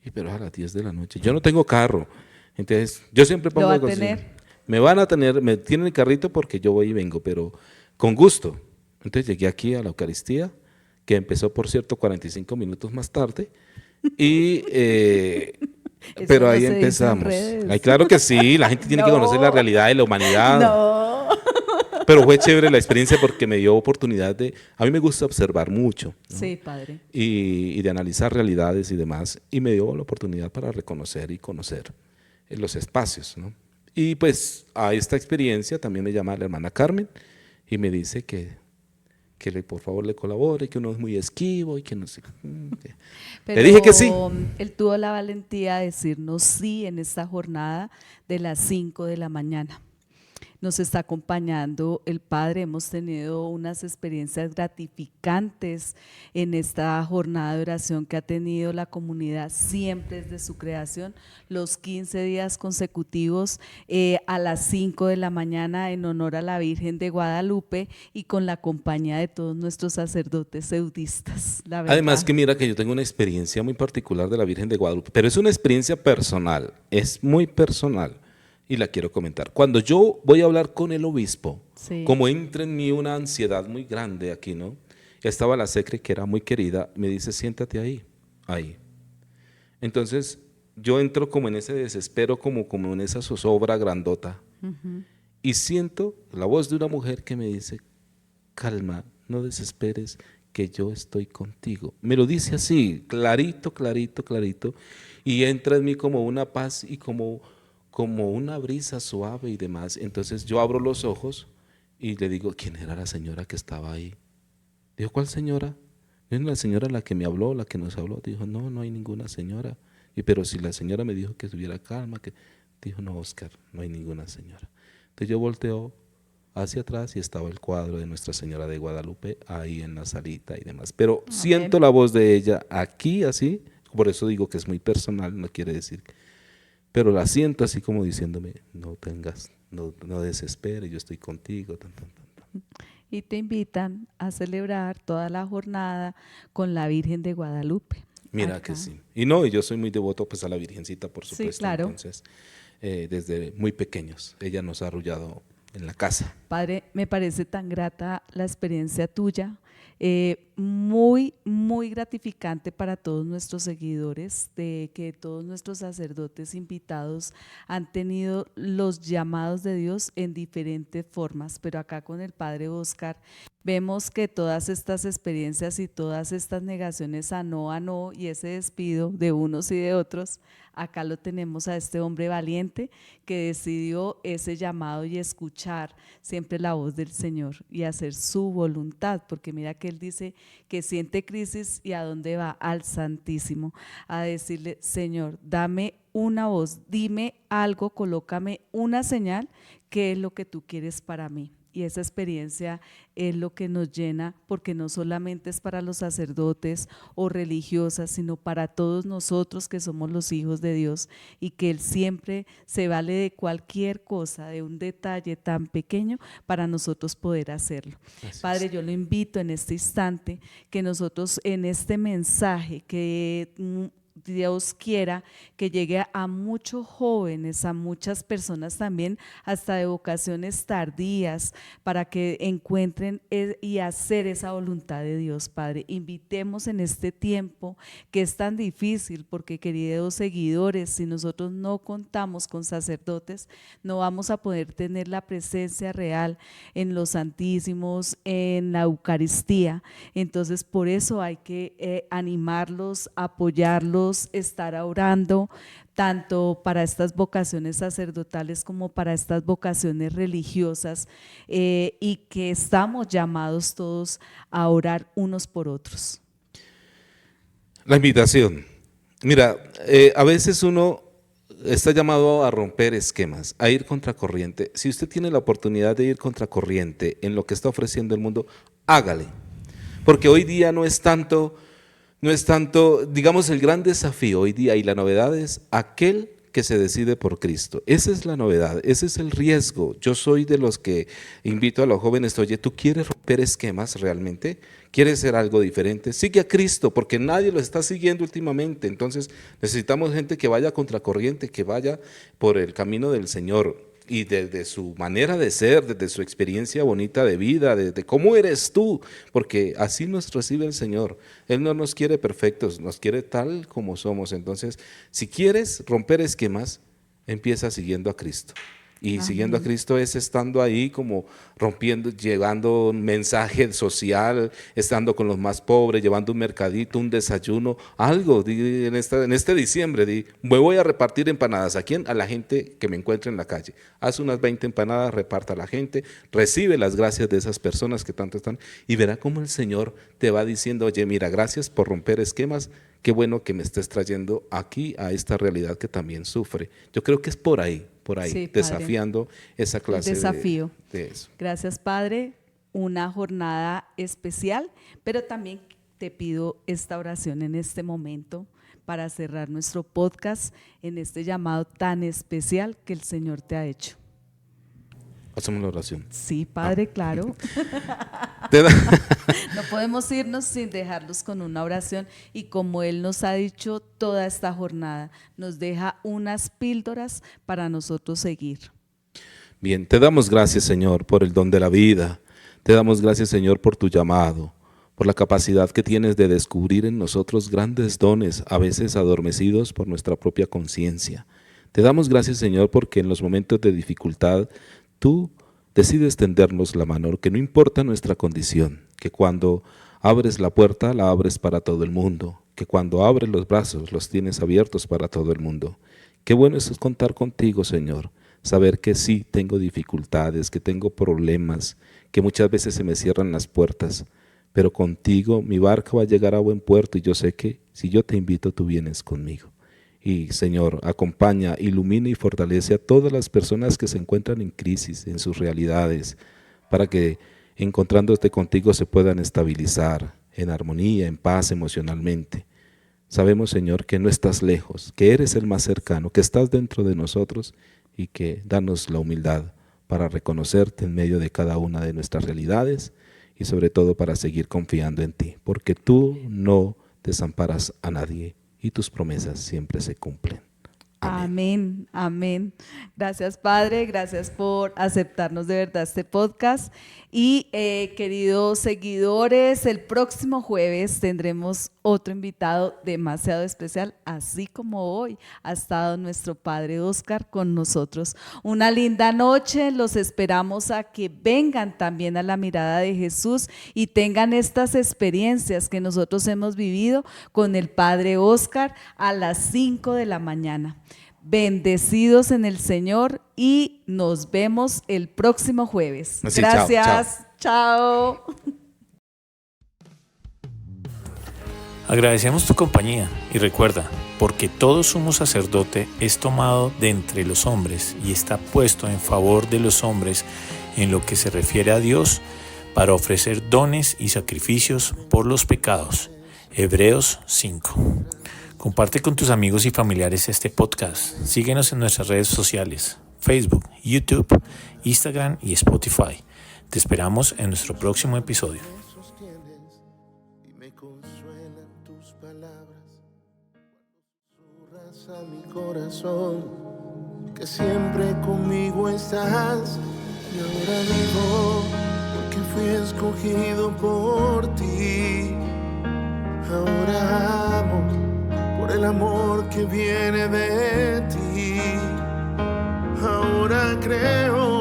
Y pero a las 10 de la noche. Yo no tengo carro. Entonces, yo siempre pongo va a algo así. tener? Me van a tener, me tienen el carrito porque yo voy y vengo, pero con gusto. Entonces llegué aquí a la Eucaristía, que empezó, por cierto, 45 minutos más tarde. Y, Eso pero no ahí se dice en empezamos. redes. Ay, claro que sí, la gente tiene que conocer la No. realidad de la humanidad. No. Pero fue chévere la experiencia porque me dio oportunidad de, a mí me gusta observar mucho, ¿no? Sí, padre. y de analizar realidades y demás, y me dio la oportunidad para reconocer y conocer los espacios, ¿no? Y pues a esta experiencia también me llama la hermana Carmen y me dice que por favor le colabore, que uno es muy esquivo y que no sé. Pero Le dije que sí. él tuvo la valentía de decirnos sí en esta jornada de las 5 de la mañana. Nos está acompañando el Padre, hemos tenido unas experiencias gratificantes en esta jornada de oración que ha tenido la comunidad siempre desde su creación, los 15 días consecutivos a las 5 de la mañana en honor a la Virgen de Guadalupe y con la compañía de todos nuestros sacerdotes eudistas. La verdad. Además que mira que yo tengo una experiencia muy particular de la Virgen de Guadalupe, pero es una experiencia personal, es muy personal y la quiero comentar. Cuando yo voy a hablar con el obispo, Sí. como entra en mí una ansiedad muy grande aquí, ¿no? Estaba la secre que era muy querida, me dice, siéntate ahí. Entonces yo entro como en ese desespero, como en esa zozobra grandota, y siento la voz de una mujer que me dice, calma, no desesperes, que yo estoy contigo. Me lo dice así, clarito, clarito, clarito, y entra en mí como una paz y como una brisa suave y demás. Entonces yo abro los ojos y le digo, ¿quién era la señora que estaba ahí? Dijo, ¿cuál señora? ¿No es la señora la que me habló, la que nos habló? Dijo, no, no hay ninguna señora. Y pero si la señora me dijo que tuviera calma, que dijo, no, Oscar, no hay ninguna señora. Entonces yo volteo hacia atrás y estaba el cuadro de Nuestra Señora de Guadalupe ahí en la salita y demás. Pero siento la voz de ella aquí, así, por eso digo que es muy personal, no quiere decir, pero la siento así como diciéndome, no tengas no desesperes, yo estoy contigo. Tan, tan, tan, tan. Y te invitan a celebrar toda la jornada con la Virgen de Guadalupe. Mira Acá. que sí. Y no, y yo soy muy devoto pues a la Virgencita, por Sí, supuesto. claro. Entonces, desde muy pequeños, ella nos ha arrullado en la casa. Padre, me parece tan grata la experiencia tuya, muy, muy gratificante para todos nuestros seguidores, de que todos nuestros sacerdotes invitados han tenido los llamados de Dios en diferentes formas, pero acá con el Padre Oscar vemos que todas estas experiencias y todas estas negaciones a no y ese despido de unos y de otros, acá lo tenemos a este hombre valiente que decidió ese llamado y escuchar siempre la voz del Señor y hacer su voluntad, porque mira que él dice que siente crisis y a dónde va, al Santísimo, a decirle: Señor, dame una voz, dime algo, colócame una señal, ¿qué es lo que tú quieres para mí? Y esa experiencia es lo que nos llena, porque no solamente es para los sacerdotes o religiosas, sino para todos nosotros que somos los hijos de Dios, y que Él siempre se vale de cualquier cosa, de un detalle tan pequeño para nosotros poder hacerlo. Padre, yo lo invito en este instante que nosotros en este mensaje que Dios quiera que llegue a muchos jóvenes, a muchas personas también, hasta de vocaciones tardías, para que encuentren y hacer esa voluntad de Dios, Padre. Invitemos en este tiempo que es tan difícil, porque, queridos seguidores, si nosotros no contamos con sacerdotes, no vamos a poder tener la presencia real en los santísimos, en la Eucaristía. Entonces, por eso hay que animarlos, apoyarlos, estar orando tanto para estas vocaciones sacerdotales como para estas vocaciones religiosas, y que estamos llamados todos a orar unos por otros. La invitación. Mira, a veces uno está llamado a romper esquemas, a ir contracorriente. Si usted tiene la oportunidad de ir contracorriente en lo que está ofreciendo el mundo, hágale. Porque hoy día no es tanto, digamos, el gran desafío hoy día y la novedad es aquel que se decide por Cristo. Esa es la novedad, ese es el riesgo. Yo soy de los que invito a los jóvenes: oye, ¿tú quieres romper esquemas realmente? ¿Quieres ser algo diferente? Sigue a Cristo, porque nadie lo está siguiendo últimamente. Entonces necesitamos gente que vaya contracorriente, que vaya por el camino del Señor. Y desde su manera de ser, desde su experiencia bonita de vida, desde cómo eres tú, porque así nos recibe el Señor. Él no nos quiere perfectos, nos quiere tal como somos. Entonces, si quieres romper esquemas, empieza siguiendo a Cristo. Y Amén. Siguiendo a Cristo es estando ahí como rompiendo, llevando un mensaje social, estando con los más pobres, llevando un mercadito, un desayuno, algo. En este diciembre, me voy a repartir empanadas. ¿A quién? A la gente que me encuentre en la calle. Haz unas 20 empanadas, reparta a la gente, recibe las gracias de esas personas que tanto están, y verá cómo el Señor te va diciendo: oye, mira, gracias por romper esquemas, qué bueno que me estés trayendo aquí a esta realidad que también sufre. Yo creo que es por ahí, sí, desafiando esa clase desafío. De eso. Gracias, Padre. Una jornada especial, pero también te pido esta oración en este momento para cerrar nuestro podcast en este llamado tan especial que el Señor te ha hecho. Hacemos la oración. Sí, Padre, claro. No podemos irnos sin dejarlos con una oración, y como Él nos ha dicho toda esta jornada, nos deja unas píldoras para nosotros seguir. Bien, te damos gracias, Señor, por el don de la vida. Te damos gracias, Señor, por tu llamado, por la capacidad que tienes de descubrir en nosotros grandes dones, a veces adormecidos por nuestra propia conciencia. Te damos gracias, Señor, porque en los momentos de dificultad tú decides tendernos la mano, que no importa nuestra condición, que cuando abres la puerta la abres para todo el mundo, que cuando abres los brazos los tienes abiertos para todo el mundo. Qué bueno es contar contigo, Señor, saber que sí tengo dificultades, que tengo problemas, que muchas veces se me cierran las puertas, pero contigo mi barca va a llegar a buen puerto, y yo sé que si yo te invito, tú vienes conmigo. Y Señor, acompaña, ilumina y fortalece a todas las personas que se encuentran en crisis, en sus realidades, para que encontrándote contigo se puedan estabilizar en armonía, en paz emocionalmente. Sabemos, Señor, que no estás lejos, que eres el más cercano, que estás dentro de nosotros, y que danos la humildad para reconocerte en medio de cada una de nuestras realidades y sobre todo para seguir confiando en ti, porque tú no desamparas a nadie y tus promesas siempre se cumplen. Amén, amén. Gracias, Padre, gracias por aceptarnos de verdad este podcast. Y queridos seguidores, el próximo jueves tendremos otro invitado demasiado especial, así como hoy ha estado nuestro Padre Óscar con nosotros. Una linda noche, los esperamos a que vengan también a la mirada de Jesús y tengan estas experiencias que nosotros hemos vivido con el Padre Óscar a las 5 de la mañana. Bendecidos en el Señor y nos vemos el próximo jueves. Sí, gracias, chao. Agradecemos tu compañía y recuerda, porque todo sumo sacerdote es tomado de entre los hombres y está puesto en favor de los hombres en lo que se refiere a Dios para ofrecer dones y sacrificios por los pecados. Hebreos 5. Comparte con tus amigos y familiares este podcast. Síguenos en nuestras redes sociales, Facebook, YouTube, Instagram y Spotify. Te esperamos en nuestro próximo episodio. Me sostienes y me consuelan tus palabras. Susurras a mi corazón que siempre conmigo estás. Y ahora vivo porque fui escogido por ti. Ahora amo por el amor que viene de ti. Ahora creo